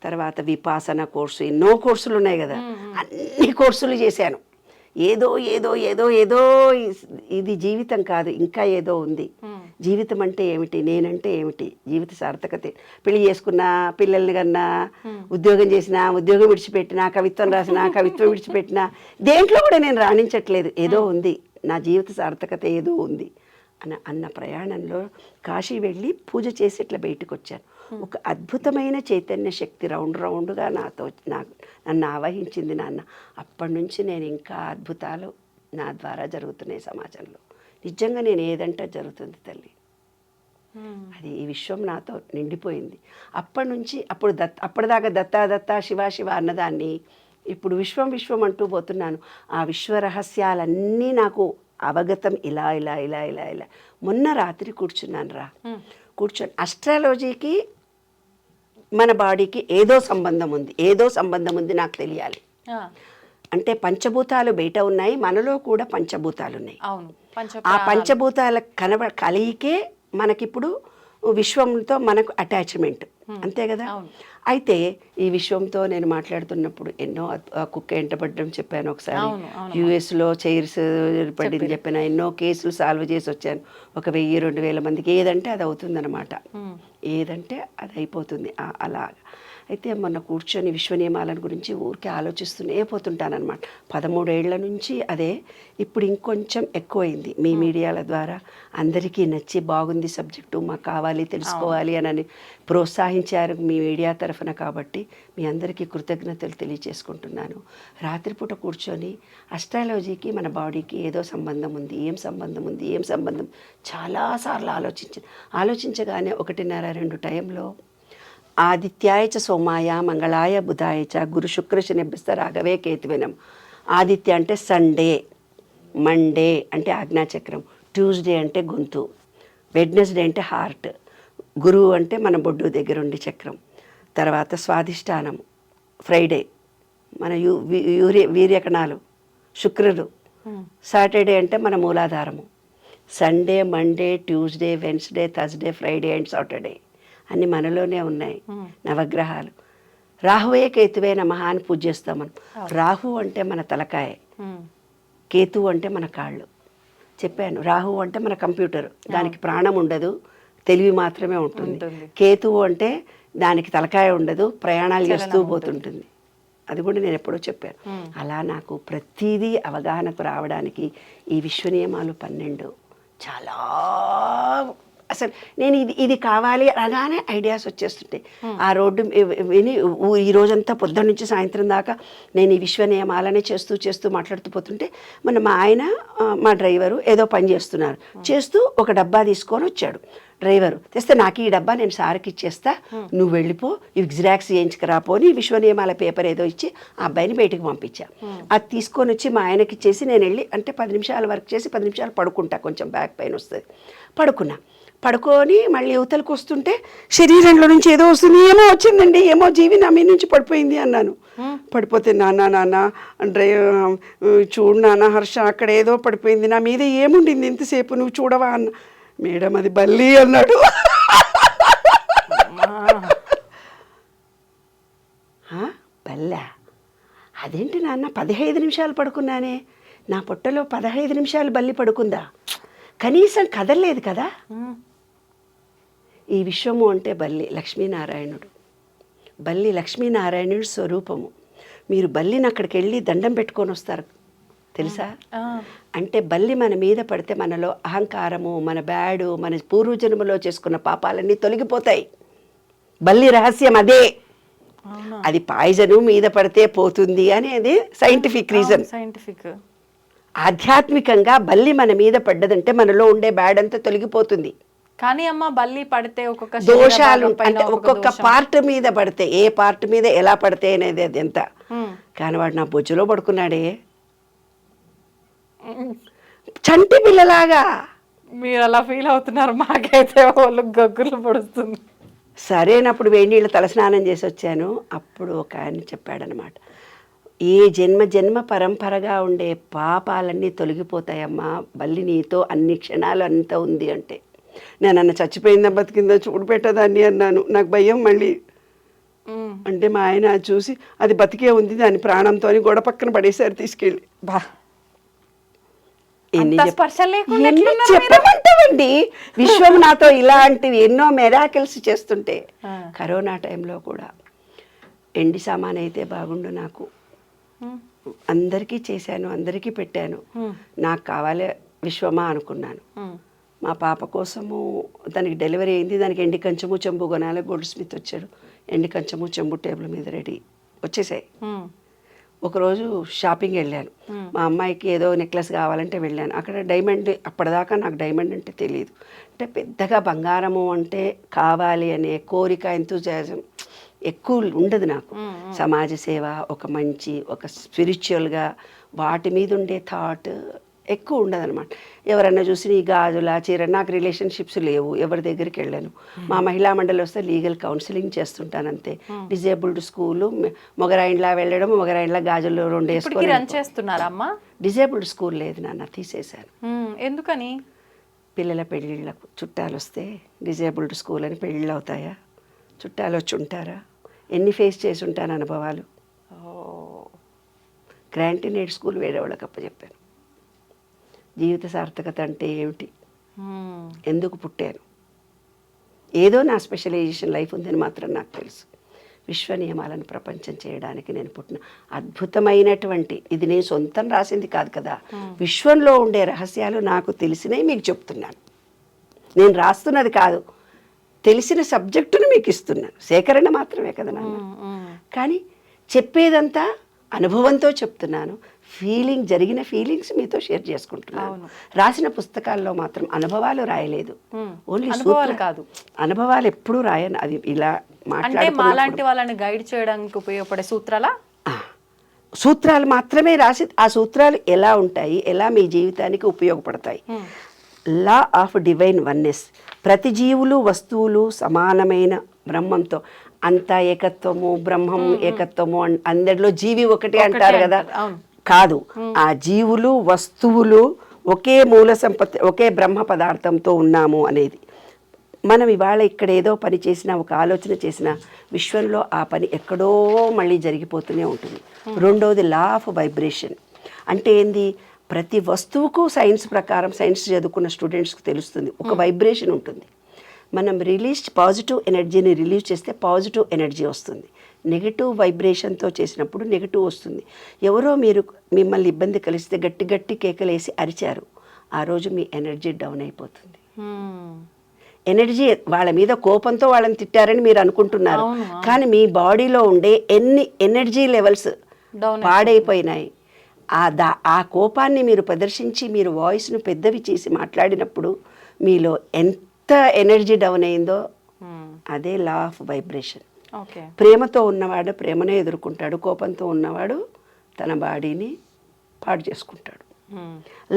తర్వాత విపాసన కోర్సు, ఎన్నో కోర్సులు ఉన్నాయి కదా, అన్ని కోర్సులు చేశాను. ఏదో ఏదో ఏదో ఏదో ఇది జీవితం కాదు, ఇంకా ఏదో ఉంది. జీవితం అంటే ఏమిటి, నేనంటే ఏమిటి, జీవిత సార్థకత. పెళ్లి చేసుకున్నా, పిల్లల్ని కన్నా, ఉద్యోగం చేసినా, ఉద్యోగం విడిచిపెట్టినా, కవిత్వం రాసినా, కవిత్వం విడిచిపెట్టినా, దేంట్లో కూడా నేను రాణించట్లేదు. ఏదో ఉంది, నా జీవిత సార్థకత ఏదో ఉంది అన్న ప్రయాణంలో కాశీ వెళ్ళి పూజ చేసి ఇట్లా బయటకు వచ్చాను. ఒక అద్భుతమైన చైతన్య శక్తి రౌండ్గా నన్ను ఆవహించింది నాన్న. అప్పటి నుంచి నేను ఇంకా అద్భుతాలు నా ద్వారా జరుగుతున్నాయి సమాజంలో. నిజంగా నేను ఏదంటే జరుగుతుంది తల్లి. అది ఈ విశ్వం నాతో నిండిపోయింది. అప్పటి నుంచి అప్పటిదాకా దత్తా శివ శివ అన్నదాన్ని ఇప్పుడు విశ్వం విశ్వం అంటూ పోతున్నాను. ఆ విశ్వ రహస్యాలన్నీ నాకు అవగతం ఇలా ఇలా ఇలా ఇలా ఇలా. మొన్న రాత్రి కూర్చున్నాను కూర్చొని అస్ట్రాలజీకి మన బాడీకి ఏదో సంబంధం ఉంది నాకు తెలియాలి. అంటే పంచభూతాలు బయట ఉన్నాయి, మనలో కూడా పంచభూతాలు ఉన్నాయి. ఆ పంచభూతాల కలిగికే మనకిప్పుడు విశ్వంతో మనకు అటాచ్మెంట్, అంతే కదా. అయితే ఈ విశ్వంతో నేను మాట్లాడుతున్నప్పుడు ఎన్నో కుక్క ఎంటపడడం చెప్పాను. ఒకసారి యుఎస్లో చైర్స్ పడింది చెప్పాను. ఎన్నో కేసులు సాల్వ్ చేసి వచ్చాను. 1000-2000 మందికి ఏదంటే అది అవుతుందన్నమాట. ఏదంటే అది అయిపోతుంది అలా. అయితే మొన్న కూర్చొని విశ్వ నియమాలను గురించి ఊరికే ఆలోచిస్తూనే పోతుంటానన్నమాట. 13 ఏళ్ల నుంచి అదే. ఇప్పుడు ఇంకొంచెం ఎక్కువైంది. మీ మీడియాల ద్వారా అందరికీ నచ్చి బాగుంది సబ్జెక్టు, మాకు కావాలి తెలుసుకోవాలి అని ప్రోత్సహించారు మీ మీడియా తరఫున. కాబట్టి మీ అందరికీ కృతజ్ఞతలు తెలియచేసుకుంటున్నాను. రాత్రిపూట కూర్చొని అస్ట్రాలజీకి మన బాడీకి ఏదో సంబంధం ఉంది, ఏం సంబంధం చాలాసార్లు ఆలోచించగానే 1:30-2 టైంలో ఆదిత్యాయ చ సోమాయ మంగళాయ బుధాయ చ గురు శుక్ర శనిభ్యస్త రాఘవే కేతువినం. ఆదిత్య అంటే సండే, మండే అంటే ఆజ్ఞాచక్రం, ట్యూస్డే అంటే గొంతు, వెడ్నెస్డే అంటే హార్ట్, గురువు అంటే మన బొడ్డు దగ్గర ఉండి చక్రం, తర్వాత స్వాధిష్టానం, ఫ్రైడే మన వీర్యకణాలు, శుక్రుడు సాటర్డే అంటే మన మూలాధారము, Sunday, Monday, Tuesday, Wednesday, Thursday, Friday and Saturday అన్ని మనలోనే ఉన్నాయి నవగ్రహాలు. రాహువే కేతువే నమః అని పూజ చేస్తాం మనం. రాహు అంటే మన తలకాయ, కేతు అంటే మన కాళ్ళు. చెప్పాను, రాహు అంటే మన కంప్యూటర్, దానికి ప్రాణం ఉండదు, తెలివి మాత్రమే ఉంటుంది. కేతువు అంటే దానికి తలకాయ ఉండదు, ప్రయాణాలు చేస్తూ పోతుంటుంది. అది కూడా నేను ఎప్పుడో చెప్పాను. అలా నాకు ప్రతిదీ అవగాహనకు రావడానికి ఈ విశ్వ నియమాలు 12 చాలా, అసలు నేను ఇది కావాలి అనగానే ఐడియాస్ వచ్చేస్తుంటాయి. ఆ రోడ్డు విని ఈ రోజంతా పొద్దున్న నుంచి సాయంత్రం దాకా నేను ఈ విశ్వ నియమాలనే చేస్తూ మాట్లాడుతూ పోతుంటే మా ఆయన మా డ్రైవరు ఏదో పని చేస్తున్నారు, చేస్తూ ఒక డబ్బా తీసుకొని వచ్చాడు. డ్రైవరు తెస్తే నాకు ఈ డబ్బా నేను సార్కి ఇచ్చేస్తా, నువ్వు వెళ్ళిపో, ఇవి జిరాక్స్ చేయించుకురాపోని విశ్వ నియమాల పేపర్ ఏదో ఇచ్చి ఆ అబ్బాయిని బయటికి పంపించా. అది తీసుకొని వచ్చి మా ఆయనకి ఇచ్చేసి నేను వెళ్ళి అంటే 10 నిమిషాలు వర్క్ చేసి 10 నిమిషాలు పడుకుంటా, కొంచెం బ్యాక్ పెయిన్ వస్తుంది. పడుకొని మళ్ళీ యువతలకు వస్తుంటే శరీరంలో నుంచి ఏదో వస్తుంది, ఏమో వచ్చిందండి, ఏమో జీవి నా మీ నుంచి పడిపోయింది అన్నాను. పడిపోతే నాన్న చూడు నాన్న హర్ష, అక్కడ ఏదో పడిపోయింది, నా మీద ఏముండింది ఇంతసేపు నువ్వు చూడవా అన్న. మేడం అది బల్లి అన్నాడు. బల్లా? అదేంటి నాన్న, 15 నిమిషాలు పడుకున్నానే, నా పొట్టలో 15 నిమిషాలు బల్లి పడుకుందా? కనీసం కదలలేదు కదా. ఈ విశ్వము అంటే బల్లి లక్ష్మీనారాయణుడు, బల్లి లక్ష్మీనారాయణుడు స్వరూపము. మీరు బల్లిని అక్కడికి వెళ్ళి దండం పెట్టుకొని వస్తారు తెలుసా? అంటే బల్లి మన మీద పడితే మనలో అహంకారము, మన బ్యాడు, మన పూర్వజన్మలో చేసుకున్న పాపాలన్నీ తొలగిపోతాయి. బల్లి రహస్యం అదే. అది పాయిజను మీద పడితే పోతుంది అనేది సైంటిఫిక్ రీజన్. ఆధ్యాత్మికంగా బల్లి మన మీద పడ్డదంటే మనలో ఉండే బ్యాడ్ అంతా తొలగిపోతుంది. కానీ అమ్మ బల్లి పడితే ఒక్కొక్క దోషాలు అంటే ఒక్కొక్క పార్ట్ మీద పడితే, ఏ పార్ట్ మీద ఎలా పడితే అనేది అది ఎంత. కానీ వాడు నా బొజ్జులో పడుకున్నాడే చంటి పిల్లలాగా. మీరు అలా ఫీల్ అవుతున్నారు, మాకైతే వాళ్ళు గగ్గులు పడుతుంది. సరేనప్పుడు వేడి నీళ్ళు తలస్నానం చేసి వచ్చాను. అప్పుడు ఒక ఆయన చెప్పాడనమాట, ఏ జన్మ పరంపరగా ఉండే పాపాలన్నీ తొలగిపోతాయమ్మా, బల్లి నీతో అన్ని క్షణాలు అంత ఉంది అంటే. నేను అన్న చచ్చిపోయిందా బతికిందా చూడు పెట్టదాన్ని అన్నాను. నాకు భయం మళ్ళీ. అంటే మా ఆయన చూసి అది బతికే ఉంది, దాని ప్రాణంతో గోడ పక్కన పడేసారు తీసుకెళ్ళి. చెప్పమంటావండి, విశ్వం నాతో ఇలాంటివి ఎన్నో మెరాకిల్స్ చేస్తుంటే. కరోనా టైంలో కూడా ఎండి సామాన్ అయితే బాగుండు, నాకు అందరికీ చేశాను, అందరికీ పెట్టాను. నాకు కావాలి విశ్వమా అనుకున్నాను. మా పాప కోసము దానికి డెలివరీ అయింది, దానికి ఎండి కంచము చెంబు కొనాలి. గోల్డ్ స్మిత్ వచ్చాడు, ఎండి కంచము చెంబు టేబుల్ మీద రెడీ వచ్చేసాయి. ఒకరోజు షాపింగ్ వెళ్ళాను, మా అమ్మాయికి ఏదో నెక్లెస్ కావాలంటే వెళ్ళాను. అక్కడ డైమండ్, అప్పటిదాకా నాకు డైమండ్ అంటే తెలియదు. అంటే పెద్దగా బంగారము అంటే కావాలి అనే కోరిక, ఎంతూజియాజం ఎక్కువ ఉండదు నాకు. సమాజ సేవ, ఒక మంచి, ఒక స్పిరిచువల్గా వాటి మీద ఉండే థాట్ ఎక్కువ ఉండదు అనమాట. ఎవరన్నా చూసి నీ గాజుల చీర, నాకు రిలేషన్షిప్స్ లేవు, ఎవరి దగ్గరికి వెళ్ళాను. మా మహిళా మండలి వస్తే లీగల్ కౌన్సిలింగ్ చేస్తుంటాను అంతే. డిజేబుల్డ్ స్కూలు, మొగరాయిండ్లా వెళ్ళడం, మొగరాయిండ్లా గాజులు 2 వేసుకున్నారమ్మా. డిజేబుల్డ్ స్కూల్ లేదు నాన్న, తీసేశాను. ఎందుకని? పిల్లల పెళ్ళిళ్ళకు చుట్టాలు వస్తే డిజేబుల్డ్ స్కూల్ అని పెళ్ళిళ్ళు అవుతాయా? చుట్టాలు వచ్చి ఉంటారా? ఎన్ని ఫేస్ చేసి ఉంటాను అనుభవాలు. గ్రాంటీనేడ్ స్కూల్ వేరే వాళ్ళకి అప్పచెప్పాను. జీవిత సార్థకత అంటే ఏమిటి, ఎందుకు పుట్టాను, ఏదో నా స్పెషలైజేషన్ లైఫ్ ఉందని మాత్రం నాకు తెలుసు. విశ్వ నియమాలను ప్రపంచం చేయడానికి నేను పుట్టిన అద్భుతమైనటువంటి, ఇది నేను సొంతం రాసింది కాదు కదా, విశ్వంలో ఉండే రహస్యాలు నాకు తెలిసినవి మీకు చెప్తున్నాను. నేను రాస్తున్నది కాదు, తెలిసిన సబ్జెక్టును మీకు ఇస్తున్నాను. సేకరణ మాత్రమే కదా నాన్న. కానీ చెప్పేదంతా అనుభవంతో చెప్తున్నాను. జరిగిన ఫీలింగ్స్ మీతో షేర్ చేసుకుంటున్నాను. రాసిన పుస్తకాల్లో మాత్రం అనుభవాలు రాయలేదు, ఓన్లీ అనుభవాలు కాదు. అనుభవాలు ఎప్పుడూ రాయను. అది ఇలా మాలాంటి వాళ్ళని గైడ్ చేయడానికి ఉపయోగపడే సూత్రాలు మాత్రమే రాసి, ఆ సూత్రాలు ఎలా ఉంటాయి, ఎలా మీ జీవితానికి ఉపయోగపడతాయి. లా ఆఫ్ డివైన్ వన్నెస్, ప్రతి జీవులు వస్తువులు సమానమైన బ్రహ్మంతో, అంతా ఏకత్వము, బ్రహ్మం ఏకత్వము, అందరిలో జీవి ఒకటి అంటారు కదా. కాదు, ఆ జీవులు వస్తువులు ఒకే మూల సంపత్తి, ఒకే బ్రహ్మ పదార్థంతో ఉన్నాము అనేది. మనం ఇవాళ ఇక్కడ ఏదో పని చేసినా, ఒక ఆలోచన చేసినా, విశ్వంలో ఆ పని ఎక్కడో మళ్ళీ జరిగిపోతూనే ఉంటుంది. రెండవది లా ఆఫ్ వైబ్రేషన్. అంటే ఏంది, ప్రతి వస్తువుకు సైన్స్ ప్రకారం, సైన్స్ చదువుకున్న స్టూడెంట్స్కి తెలుస్తుంది, ఒక వైబ్రేషన్ ఉంటుంది. మనం పాజిటివ్ ఎనర్జీని రిలీజ్ చేస్తే పాజిటివ్ ఎనర్జీ వస్తుంది. నెగిటివ్ వైబ్రేషన్తో చేసినప్పుడు నెగిటివ్ వస్తుంది. ఎవరో మిమ్మల్ని ఇబ్బంది కలిస్తే గట్టి గట్టి కేకలేసి అరిచారు, ఆ రోజు మీ ఎనర్జీ డౌన్ అయిపోతుంది. ఎనర్జీ, వాళ్ళ మీద కోపంతో వాళ్ళని తిట్టారని మీరు అనుకుంటున్నారు, కానీ మీ బాడీలో ఉండే ఎన్ని ఎనర్జీ లెవెల్స్ పాడైపోయినాయి. ఆ కోపాన్ని మీరు ప్రదర్శించి మీరు వాయిస్ను పెద్దవి చేసి మాట్లాడినప్పుడు మీలో ఎంత ఎనర్జీ డౌన్ అయిందో అదే లా ఆఫ్ వైబ్రేషన్. ప్రేమతో ఉన్నవాడు ప్రేమనే ఎదుర్కొంటాడు, కోపంతో ఉన్నవాడు తన బాడీని పాడు చేసుకుంటాడు.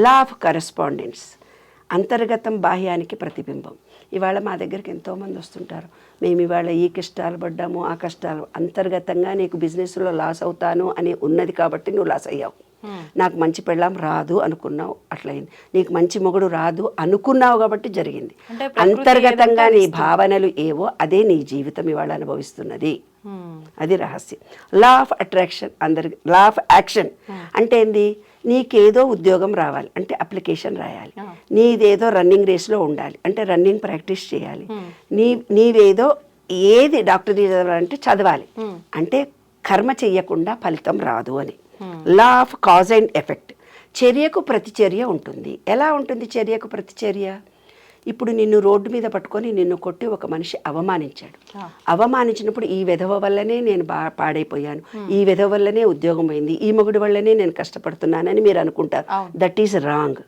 లా ఆఫ్ కరెస్పాండెన్స్, అంతర్గతం బాహ్యానికి ప్రతిబింబం. ఇవాళ మా దగ్గరికి ఎంతోమంది వస్తుంటారు, మేము ఇవాళ ఈ కష్టాలు పడ్డాము, ఆ కష్టాలు, అంతర్గతంగా నీకు బిజినెస్లో లాస్ అవుతాను అని ఉన్నది కాబట్టి నువ్వు లాస్ అయ్యావు. నాకు మంచి పెళ్ళాం రాదు అనుకున్నావు, అట్లయింది. నీకు మంచి మొగుడు రాదు అనుకున్నావు కాబట్టి జరిగింది. అంతర్గతంగా నీ భావనలు ఏవో అదే నీ జీవితం ఇవాళ అనుభవిస్తున్నది. అది రహస్యం. Law of attraction, law of action అంటే ఏంది, నీకేదో ఉద్యోగం రావాలి అంటే అప్లికేషన్ రాయాలి, నీదేదో రన్నింగ్ రేస్లో ఉండాలి అంటే రన్నింగ్ ప్రాక్టీస్ చేయాలి, నీవేదో ఏది డాక్టర్ చదవాలంటే చదవాలి, అంటే కర్మ చెయ్యకుండా ఫలితం రాదు అని. Law of cause and effect, చర్యకు ప్రతిచర్య ఉంటుంది. ఎలా ఉంటుంది చర్యకు ప్రతిచర్య? ఇప్పుడు నిన్ను రోడ్డు మీద పట్టుకొని నిన్ను కొట్టి ఒక మనిషి అవమానించాడు. అవమానించినప్పుడు ఈ విధవ వల్లనే నేను పాడైపోయాను, ఈ విధవ వల్లనే ఉద్యోగం పోయింది, ఈ మొగుడి వల్లనే నేను కష్టపడుతున్నానని మీరు అనుకుంటారు. That is wrong.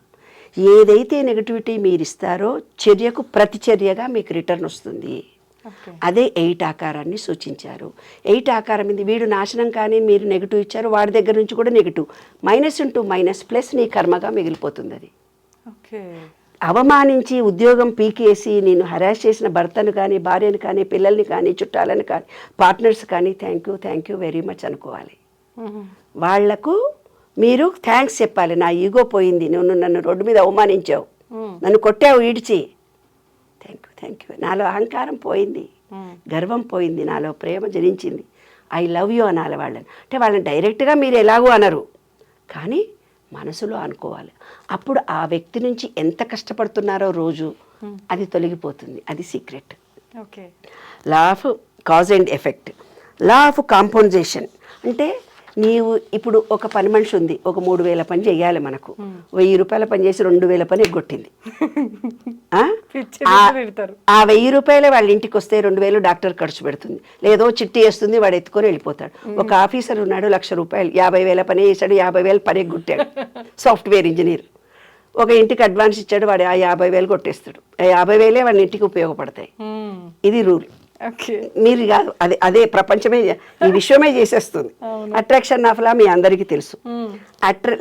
ఏదైతే నెగటివిటీ మీరు ఇస్తారో చర్యకు ప్రతిచర్యగా మీకు రిటర్న్ వస్తుంది. అదే 8 ఆకారాన్ని సూచించారు. 8 ఆకారం ఇది, వీడు నాశనం కానీ మీరు నెగిటివ్ ఇచ్చారు, వాడి దగ్గర నుంచి కూడా negative, minus into minus plus నీ కర్మగా మిగిలిపోతుంది. అది అవమానించి ఉద్యోగం పీకేసి నేను హరాస్ చేసిన భర్తను కానీ, భార్యను కానీ, పిల్లల్ని కానీ, చుట్టాలను కానీ, పార్ట్నర్స్ కానీ థ్యాంక్ యూ వెరీ మచ్ అనుకోవాలి. వాళ్లకు మీరు థ్యాంక్స్ చెప్పాలి. నా ఈగో పోయింది, నువ్వు నన్ను రోడ్డు మీద అవమానించావు, నన్ను కొట్టావు ఈడ్చి, థ్యాంక్ యూ. నాలో అహంకారం పోయింది, గర్వం పోయింది, నాలో ప్రేమ జనించింది, ఐ లవ్ యూ అనాలి వాళ్ళని. అంటే వాళ్ళని డైరెక్ట్గా మీరు ఎలాగో అనరు, కానీ మనసులో అనుకోవాలి. అప్పుడు ఆ వ్యక్తి నుంచి ఎంత కష్టపడుతున్నారో రోజు అది తొలగిపోతుంది. అది secret. Law of cause and effect. Law of compensation అంటే నీవు ఇప్పుడు ఒక పని మనిషి ఉంది, ఒక 3,000 పని చేయాలి, మనకు 1,000 రూపాయల పని చేసి 2,000 పని ఎగ్గొట్టింది. ఆ 1,000 రూపాయలే వాళ్ళ ఇంటికి వస్తే 2,000 డాక్టర్ ఖర్చు పెడుతుంది, లేదో చిట్టి వేస్తుంది, వాడు ఎత్తుకొని వెళ్ళిపోతాడు. ఒక ఆఫీసర్ ఉన్నాడు, 1,00,000 రూపాయలు 50,000 పని చేశాడు, 50,000 పని ఎగ్గొట్టాడు, సాఫ్ట్వేర్ ఇంజనీర్. ఒక ఇంటికి అడ్వాన్స్ ఇచ్చాడు, వాడు ఆ 50,000 కొట్టేస్తాడు. 50,000 వాళ్ళ ఇంటికి ఉపయోగపడతాయి. ఇది రూల్. మీరు కాదు, అదే ప్రపంచమే, ఈ విశ్వమే చేసేస్తుంది. అట్రాక్షన్ ఆఫ్ లా మీ అందరికీ తెలుసు.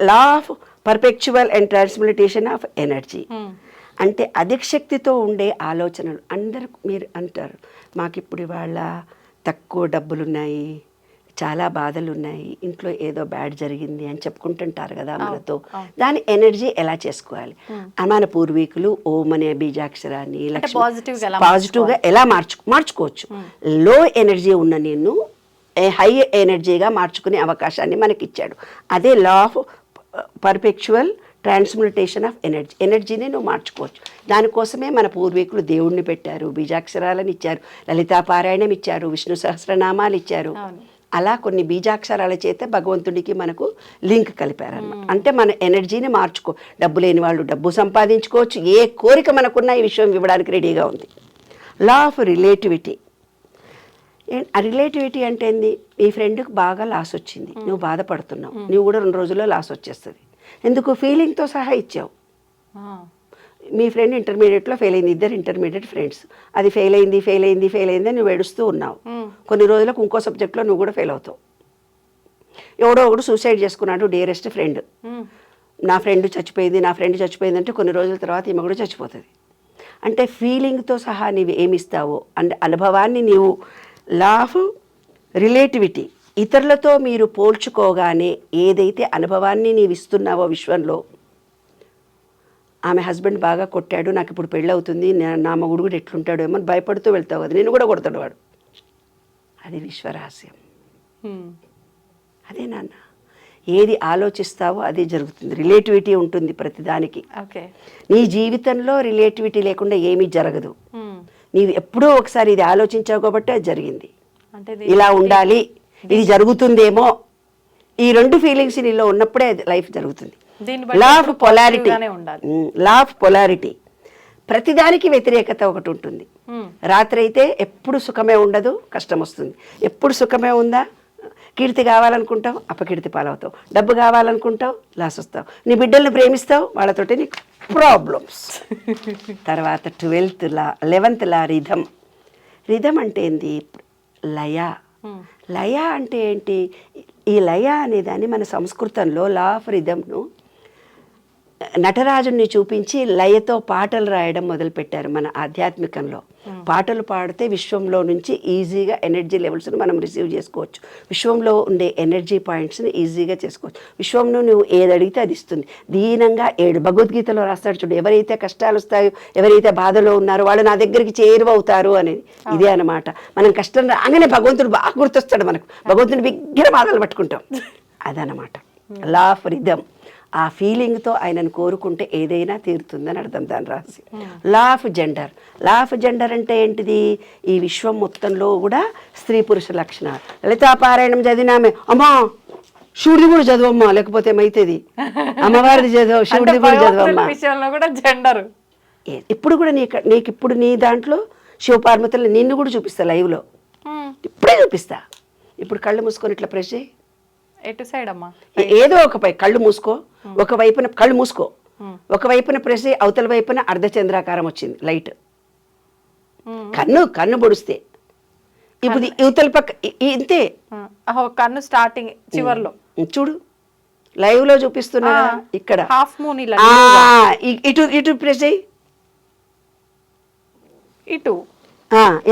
Law of perpetual and transmutation of energy అంటే అధిక శక్తితో ఉండే ఆలోచనలు. అందరు మీరు అంటారు, మాకు ఇప్పుడు ఇవాళ తక్కువ డబ్బులున్నాయి, చాలా బాధలు ఉన్నాయి, ఇంట్లో ఏదో బ్యాడ్ జరిగింది అని చెప్పుకుంటుంటారు కదా మనతో. దాని ఎనర్జీ ఎలా చేసుకోవాలి? మన పూర్వీకులు ఓం అనే బీజాక్షరాన్ని పాజిటివ్గా ఎలా మార్చుకోవచ్చు. లో ఎనర్జీ ఉన్న నిన్ను హై ఎనర్జీగా మార్చుకునే అవకాశాన్ని మనకి ఇచ్చాడు. అదే law of perpetual transmutation of ఎనర్జీని నువ్వు మార్చుకోవచ్చు. దానికోసమే మన పూర్వీకులు దేవుణ్ణి పెట్టారు, బీజాక్షరాలను ఇచ్చారు, లలితాపారాయణం ఇచ్చారు, విష్ణు సహస్రనామాలు ఇచ్చారు. అలా కొన్ని బీజాక్షరాల చేత భగవంతుడికి మనకు లింక్ కలిపారన్నమాట. అంటే మన ఎనర్జీని మార్చుకో. డబ్బు లేని వాళ్ళు డబ్బు సంపాదించుకోవచ్చు, ఏ కోరిక మనకున్నా ఈ విషయం ఇవ్వడానికి రెడీగా ఉంది. Law of relativity. రిలేటివిటీ అంటే ఏంది? మీ ఫ్రెండ్కి బాగా లాస్ వచ్చింది, నువ్వు బాధపడుతున్నావు, నువ్వు కూడా 2 రోజుల్లో లాస్ వచ్చేస్తుంది. ఎందుకు? ఫీలింగ్తో సహా ఇచ్చావు. మీ ఫ్రెండ్ ఇంటర్మీడియట్లో ఫెయిల్ అయింది, ఇద్దరు ఇంటర్మీడియట్ ఫ్రెండ్స్, అది ఫెయిల్ అయింది నువ్వు ఏడుస్తూ ఉన్నావు. కొన్ని రోజులకు ఇంకో సబ్జెక్ట్లో నువ్వు కూడా ఫెయిల్ అవుతావు. ఎవడో ఒకడు సూసైడ్ చేసుకున్నాడు, డియరెస్ట్ ఫ్రెండ్, నా ఫ్రెండ్ చచ్చిపోయింది అంటే కొన్ని రోజుల తర్వాత ఈమె కూడా చచ్చిపోతుంది. అంటే ఫీలింగ్తో సహా నీవు ఏమిస్తావో అంటే అనుభవాన్ని నీవు. లా ఆఫ్ రిలేటివిటీ ఇతరులతో మీరు పోల్చుకోగానే ఏదైతే అనుభవాన్ని నీవు ఇస్తున్నావో విశ్వంలో, ఆమె హస్బెండ్ బాగా కొట్టాడు, నాకు ఇప్పుడు పెళ్ళి అవుతుంది, నా మొగుడు కూడా ఎట్లుంటాడు ఏమో అని భయపడుతూ వెళ్తావు కదా, నేను కూడా కొడతాడు వాడు. అది విశ్వరహస్యం. అదే నాన్న, ఏది ఆలోచిస్తావో అదే జరుగుతుంది. రిలేటివిటీ ఉంటుంది ప్రతిదానికి. నీ జీవితంలో రిలేటివిటీ లేకుండా ఏమీ జరగదు. నీవు ఎప్పుడో ఒకసారి ఇది ఆలోచించావు కాబట్టి అది జరిగింది. ఇలా ఉండాలి, ఇది జరుగుతుందేమో, ఈ 2 ఫీలింగ్స్ నీలో ఉన్నప్పుడే లైఫ్ జరుగుతుంది. Law of polarity, law of polarity. ప్రతిదానికి వ్యతిరేకత ఒకటి ఉంటుంది. రాత్రి అయితే ఎప్పుడు సుఖమే ఉండదు, కష్టం వస్తుంది. ఎప్పుడు సుఖమే ఉందా, కీర్తి కావాలనుకుంటావు, అపకీర్తి పాలవుతావు. డబ్బు కావాలనుకుంటావు, లాస్ వస్తావు. నీ బిడ్డల్ని ప్రేమిస్తావు, వాళ్ళతోటి నీకు ప్రాబ్లమ్స్. తర్వాత 12th లా, 11th లా రిధం. రిధం అంటే ఏంది? లయ. లయ అంటే ఏంటి? ఈ లయ అనేదాన్ని మన సంస్కృతంలో లా ఆఫ్ రిధంను నటరాజుని చూపించి లయతో పాటలు రాయడం మొదలుపెట్టారు మన ఆధ్యాత్మికంలో. పాటలు పాడితే విశ్వంలో నుంచి ఈజీగా ఎనర్జీ లెవెల్స్ని మనం రిసీవ్ చేసుకోవచ్చు. విశ్వంలో ఉండే ఎనర్జీ పాయింట్స్ని ఈజీగా చేసుకోవచ్చు. విశ్వంలో నువ్వు ఏది అడిగితే అది ఇస్తుంది. దీనంగా 7 భగవద్గీతలో రాస్తాడు చూడు, ఎవరైతే కష్టాలు వస్తాయో, ఎవరైతే బాధలో ఉన్నారో వాళ్ళు నా దగ్గరికి చేరువవుతారు అనేది. ఇదే అన్నమాట. మనం కష్టం రాగానే భగవంతుడు బాగా గుర్తొస్తాడు మనకు. భగవంతుని బిగ్గర బాధలు పట్టుకుంటాం. అదనమాట లా ఆఫ్ రిథమ్. ఆ ఫీలింగ్తో ఆయనను కోరుకుంటే ఏదైనా తీరుతుందని అర్థం దాని రహస్యం. Law of gender. Law of gender అంటే ఏంటిది? ఈ విశ్వం మొత్తంలో కూడా స్త్రీ పురుష లక్షణాలు. లలితాపారాయణం చదివినామే, అమ్మా శివుడిది కూడా చదవమ్మా, లేకపోతే ఏమైతుంది, అమ్మవారిది చదవ, శివుడిది కూడా చదవమ్మా. ఇప్పుడు కూడా నీకు ఇప్పుడు నీ దాంట్లో శివపార్వతులు నిన్ను కూడా చూపిస్తా లైవ్లో. ఇప్పుడే చూపిస్తా. ఇప్పుడు కళ్ళు మూసుకొని ఇట్లా ప్రెస్ చేయి. ఎటు సైడ్ అమ్మా? ఏదో ఒక కళ్ళు మూసుకో, ఒక వైపున కళ్ళు మూసుకో, ఒక వైపున ప్రెస్ చేయి, అవతల వైపున అర్ధచంద్రాకారం వచ్చింది లైట్. కన్ను పొడిస్తే ఇప్పుడు యువతల పక్క ఇంతే. కన్ను స్టార్టింగ్ చివర్లో చూడు, లైవ్ లో చూపిస్తున్నా ఇక్కడ. హాఫ్ మూన్ ఇటు ఇటు ప్రెస్ చేయి. ఇటు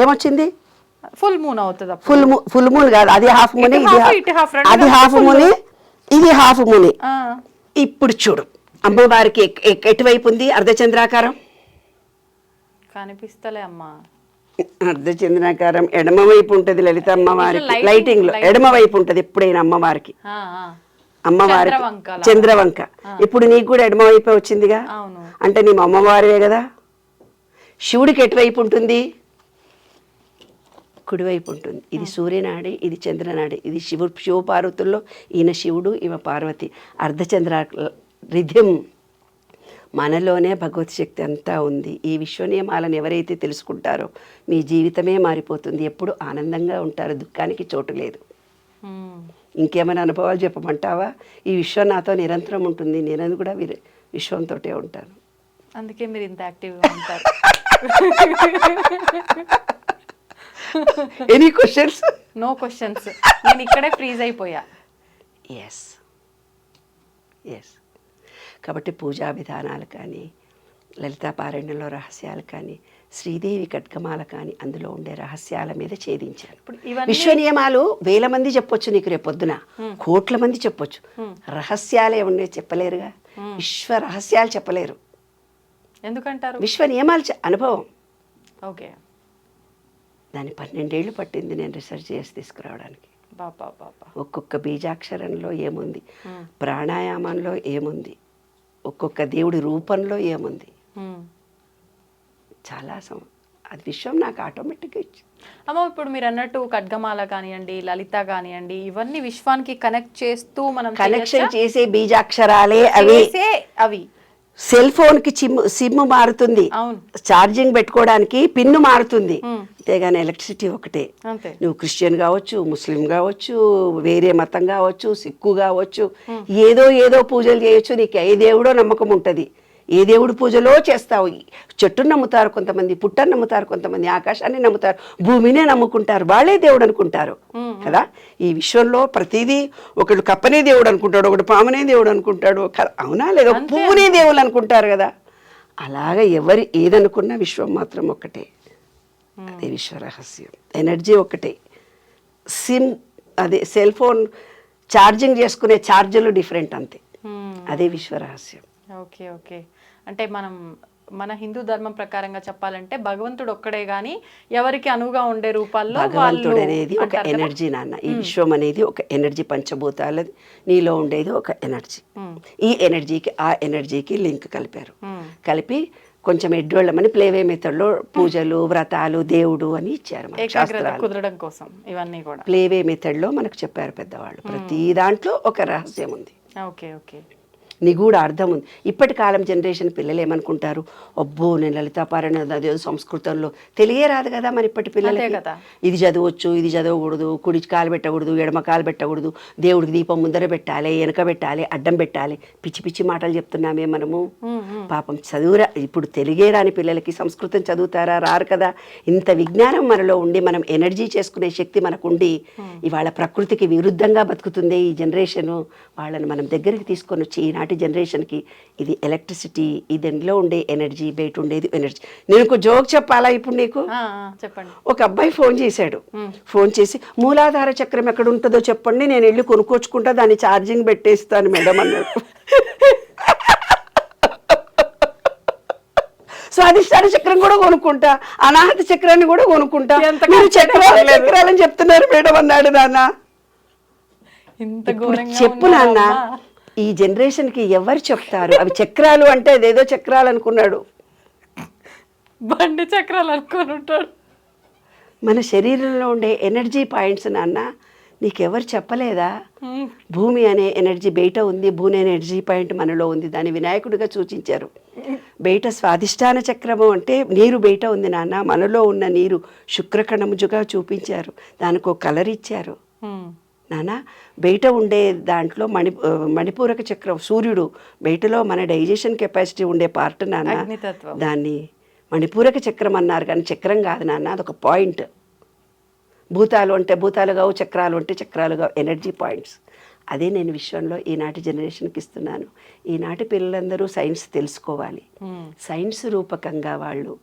ఏమొచ్చింది? ఫుల్ మూన్ అవుతుంది. ఫుల్ మూన్ కాదు, అది హాఫ్ మూని, అది హాఫ్ మూని, ఇది హాఫ్ మూని. ఇప్పుడు చూడు, అమ్మవారికి ఎటువైపు ఉంది అర్ధచంద్రాకారం? కనిపిస్తలే అమ్మా. అర్ధచంద్రాకారం ఎడమ వైపు ఉంటది లలిత అమ్మవారికి. లైటింగ్ లో ఎడమ వైపు ఉంటది ఎప్పుడైనా అమ్మవారికి. అమ్మవారికి చంద్రవంక. ఇప్పుడు నీకు కూడా ఎడమ వైపే వచ్చిందిగా, అంటే నీ అమ్మవారే కదా. శివుడికి ఎటువైపు ఉంటుంది? కుడివైపు ఉంటుంది. ఇది సూర్యనాడి, ఇది చంద్రనాడి. ఇది శివపార్వతుల్లో ఈయన శివుడు, ఈమె పార్వతి. అర్ధచంద్ర రిథం. మనలోనే భగవత్ శక్తి అంతా ఉంది. ఈ విశ్వనియమాలను ఎవరైతే తెలుసుకుంటారో మీ జీవితమే మారిపోతుంది. ఎప్పుడు ఆనందంగా ఉంటారు, దుఃఖానికి చోటు లేదు. ఇంకేమైనా అనుభవాలు చెప్పమంటావా? ఈ విశ్వం నాతో నిరంతరం ఉంటుంది. నేను కూడా విశ్వంతో ఉంటాను. అందుకే మీరు ఇంత యాక్టివ్గా ఉంటారు. Any questions? No questions. నేను ఇక్కడే ఫ్రీజ్ అయిపోయా. ఎస్. కాబట్టి పూజా విధానాలు కానీ, లలితాపారాయణంలో రహస్యాలు కానీ, శ్రీదేవి ఖడ్గమాల కానీ, అందులో ఉండే రహస్యాల మీద ఛేదించాను. విశ్వ నియమాలు 1000 మంది చెప్పొచ్చు నీకు, రేపొద్దున కోట్ల మంది చెప్పొచ్చు. రహస్యాలు ఏమన్నా చెప్పలేరుగా. విశ్వ రహస్యాలు చెప్పలేరు. ఎందుకంటారు? విశ్వ నియమాలు అనుభవం. ఓకే. దాన్ని 12 ఏళ్ళు పట్టింది నేను రీసెర్చ్ చేసి తీసుకురావడానికి. ఒక్కొక్క బీజాక్షరంలో ఏముంది, ప్రాణాయామంలో ఏముంది, ఒక్కొక్క దేవుడి రూపంలో ఏముంది, చాలా అది విశ్వం నాకు ఆటోమేటిక్గా ఇచ్చింది. అమ్మ, ఇప్పుడు మీరు అన్నట్టు ఖడ్గమాల కానివ్వండి, లలిత కానివ్వండి, ఇవన్నీ విశ్వానికి కనెక్ట్ చేస్తూ మనం కనెక్షన్ చేసే బీజాక్షరాలే అవి. సెల్ ఫోన్ కి సిమ్ మారుతుంది, ఛార్జింగ్ పెట్టుకోవడానికి పిన్ను మారుతుంది, అంతేగాని ఎలక్ట్రిసిటీ ఒకటే. నువ్వు క్రిస్టియన్ కావచ్చు, ముస్లిం కావచ్చు, వేరే మతం కావచ్చు, సిక్కు కావచ్చు, ఏదో పూజలు చేయొచ్చు. నీకు ఏ దేవుడో నమ్మకం ఉంటుంది, ఏ దేవుడు పూజలో చేస్తావు. చెట్టును నమ్ముతారు కొంతమంది, పుట్టను నమ్ముతారు కొంతమంది, ఆకాశాన్ని నమ్ముతారు, భూమినే నమ్ముకుంటారు, వాళ్ళే దేవుడు అనుకుంటారు కదా. ఈ విశ్వంలో ప్రతిదీ ఒకడు కప్పనే దేవుడు అనుకుంటాడు, ఒకడు పామునే దేవుడు అనుకుంటాడు, అవునా లేదా, పువ్వునే దేవుళ్ళు అనుకుంటారు కదా. అలాగా ఎవరు ఏదనుకున్నా విశ్వం మాత్రం ఒకటే. అదే విశ్వ రహస్యం. ఎనర్జీ ఒకటే. సిమ్ అదే సెల్ ఫోన్ ఛార్జింగ్ చేసుకునే ఛార్జర్లు డిఫరెంట్ అంతే. అదే విశ్వరహస్యం. Okay okay. అంటే మన హిందూ ధర్మం ప్రకారంగా చెప్పాలంటే భగవంతుడు ఒక్కడే గాని ఎవరికి అనువుగా ఉండే రూపాల్లో భగవంతుడు అనేది ఒక ఎనర్జీ నాన్న. ఈ విశ్వం అనేది ఒక ఎనర్జీ, పంచభూతాలది, నీలో ఉండేది ఒక ఎనర్జీ. ఈ ఎనర్జీకి ఆ ఎనర్జీకి లింక్ కలిపారు. కలిపి కొంచెం ఎడ్డోళ్ళమని ప్లేవే మెథడ్లో పూజలు, వ్రతాలు, దేవుడు అని ఇచ్చారు మనకు శాస్త్రాలు కుదరడం కోసం. ఇవన్నీ కూడా ప్లేవే మెథడ్లో మనకు చెప్పారు పెద్దవాళ్ళు. ప్రతి దాంట్లో ఒక రహస్యం ఉంది. Okay okay. నిగూఢ అర్థం ఉంది. ఇప్పటి కాలం జనరేషన్ పిల్లలు ఏమనుకుంటారు, అబ్బో నేను లలితాపారాయణ అదేదో సంస్కృతంలో తెలియరాదు కదా మరి ఇప్పటి పిల్లలకి. ఇది చదవచ్చు, ఇది చదవకూడదు, కుడి కాలు పెట్టకూడదు, ఎడమ కాలు పెట్టకూడదు, దేవుడికి దీపం ముందర పెట్టాలి, వెనక పెట్టాలి, అడ్డం పెట్టాలి, పిచ్చి పిచ్చి మాటలు చెప్తున్నామే మనము. పాపం చదువురా, ఇప్పుడు తెలిగే రాని పిల్లలకి సంస్కృతం చదువుతారా? రారు కదా. ఇంత విజ్ఞానం మనలో ఉండి మనం ఎనర్జీ చేసుకునే శక్తి మనకుండి ఇవాళ ప్రకృతికి విరుద్ధంగా బతుకుతుంది ఈ జనరేషను. వాళ్ళని మనం దగ్గరికి తీసుకొని వచ్చి ఈనాటి జనరేషన్కి ఇది ఎలక్ట్రిసిటీ, ఇది ఇందులో ఉండే ఎనర్జీ, బయట ఉండేది ఎనర్జీ. నేను ఒక జోక్ చెప్పాలా ఇప్పుడు నీకు? చెప్పండి. ఒక అబ్బాయి ఫోన్ చేశాడు. ఫోన్ చేసి మూలాధార చక్రం ఎక్కడ ఉంటుందో చెప్పండి, నేను వెళ్ళి కొనుక్కొచ్చుకుంటా, దాన్ని ఛార్జింగ్ పెట్టేస్తాను మేడం అన్నాడు. స్వాదిష్టాన చక్రం కూడా కొనుక్కుంటా, అనాహత చక్రాన్ని కూడా కొనుక్కుంటా, మీరు చక్రాలని చెప్తున్నారు మేడం అన్నాడు. నాన్న చెప్పు నాన్న, ఈ జనరేషన్ కి ఎవరు చెప్తారు అవి చక్రాలు అంటే? అదేదో చక్రాలు అనుకున్నాడు, బండి చక్రాలు అనుకుని ఉంటాడు. మన శరీరంలో ఉండే ఎనర్జీ పాయింట్స్ నాన్న నీకెవరు చెప్పలేదా? భూమి అనే ఎనర్జీ బయట ఉంది, భూమి అనే ఎనర్జీ పాయింట్ మనలో ఉంది. దాన్ని వినాయకుడిగా సూచించారు. బయట స్వాదిష్టాన చక్రము అంటే నీరు బయట ఉంది నాన్న, మనలో ఉన్న నీరు శుక్రకణముజుగా చూపించారు, దానికి ఒక కలర్ ఇచ్చారు నాన్న. బయట ఉండే దాంట్లో మణిపూరక చక్రం, సూర్యుడు బయటలో మన డైజెషన్ కెపాసిటీ ఉండే పార్ట్ నాన్న, దాన్ని మణిపూరక చక్రం అన్నారు. కానీ చక్రం కాదు నాన్న, అదొక పాయింట్. భూతాలు అంటే భూతాలు కావు, చక్రాలు అంటే చక్రాలు కావు, ఎనర్జీ పాయింట్స్. అదే నేను విశ్వంలో ఈనాటి జనరేషన్కి ఇస్తున్నాను. ఈనాటి పిల్లలందరూ సైన్స్ తెలుసుకోవాలి. సైన్స్ రూపకంగా వాళ్ళు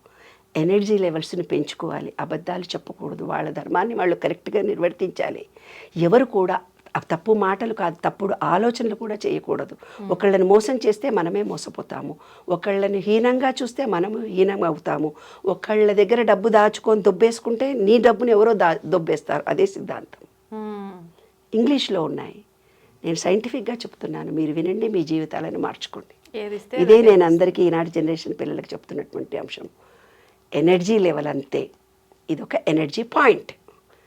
ఎనర్జీ లెవెల్స్ని పెంచుకోవాలి. అబద్ధాలు చెప్పకూడదు, వాళ్ళ ధర్మాన్ని వాళ్ళు కరెక్ట్గా నిర్వర్తించాలి. ఎవరు కూడా తప్పు మాటలు కాదు, తప్పుడు ఆలోచనలు కూడా చేయకూడదు. ఒకళ్ళని మోసం చేస్తే మనమే మోసపోతాము, ఒకళ్ళని హీనంగా చూస్తే మనము హీనం అవుతాము. ఒకళ్ళ దగ్గర డబ్బు దాచుకొని దొబ్బేసుకుంటే నీ డబ్బుని ఎవరో దొబ్బేస్తారు. అదే సిద్ధాంతం ఇంగ్లీష్లో ఉన్నాయి. నేను సైంటిఫిక్గా చెప్తున్నాను, మీరు వినండి, మీ జీవితాలను మార్చుకోండి. ఇదే నేను అందరికీ ఈనాటి జనరేషన్ పిల్లలకు చెప్తున్నటువంటి అంశం. ఎనర్జీ లెవెల్ అంతే, ఇదొక ఎనర్జీ పాయింట్.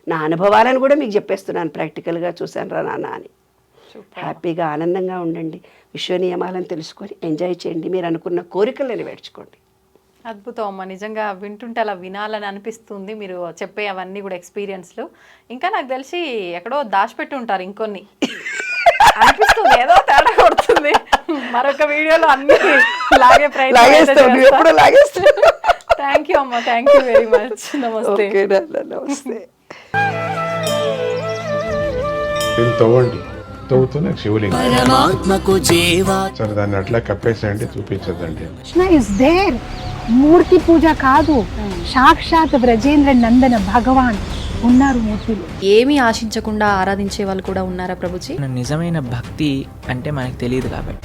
నా అనుభవాలను కూడా మీకు చెప్పేస్తున్నాను, ప్రాక్టికల్గా చూశాను రా నాన్న అని. హ్యాపీగా ఆనందంగా ఉండండి, విశ్వ నియమాలను తెలుసుకొని ఎంజాయ్ చేయండి, మీరు అనుకున్న కోరికలు నెరవేర్చుకోండి. అద్భుతం అమ్మ, నిజంగా వింటుంటే అలా వినాలని అనిపిస్తుంది మీరు చెప్పే అవన్నీ కూడా ఎక్స్పీరియన్స్లు. ఇంకా నాకు తెలిసి ఎక్కడో దాచిపెట్టి ఉంటారు ఇంకొన్ని అనిపిస్తుంది, ఏదో తేడా కొడుతుంది. మరొక వీడియోలో అన్ని లాగే ప్రయత్నం. థ్యాంక్ యూ అమ్మ, థ్యాంక్ యూ వెరీ మచ్. నమస్తే. నమస్తే. తవ్వండి, తవ్వుతూనే శివలింగం సరే దాన్ని అట్లా కప్పేసేయండి, చూపించదండి. ఇస్ దేర్, మూర్తి పూజ కాదు, సాక్షాత్ బ్రజేంద్ర నందన భగవాన్ ఉన్నారు మూర్తిలో. ఏమీ ఆశించకుండా ఆరాధించే వాళ్ళు కూడా ఉన్నారా ప్రభుజీ? నిజమైన భక్తి అంటే మనకు తెలియదు కాబట్టి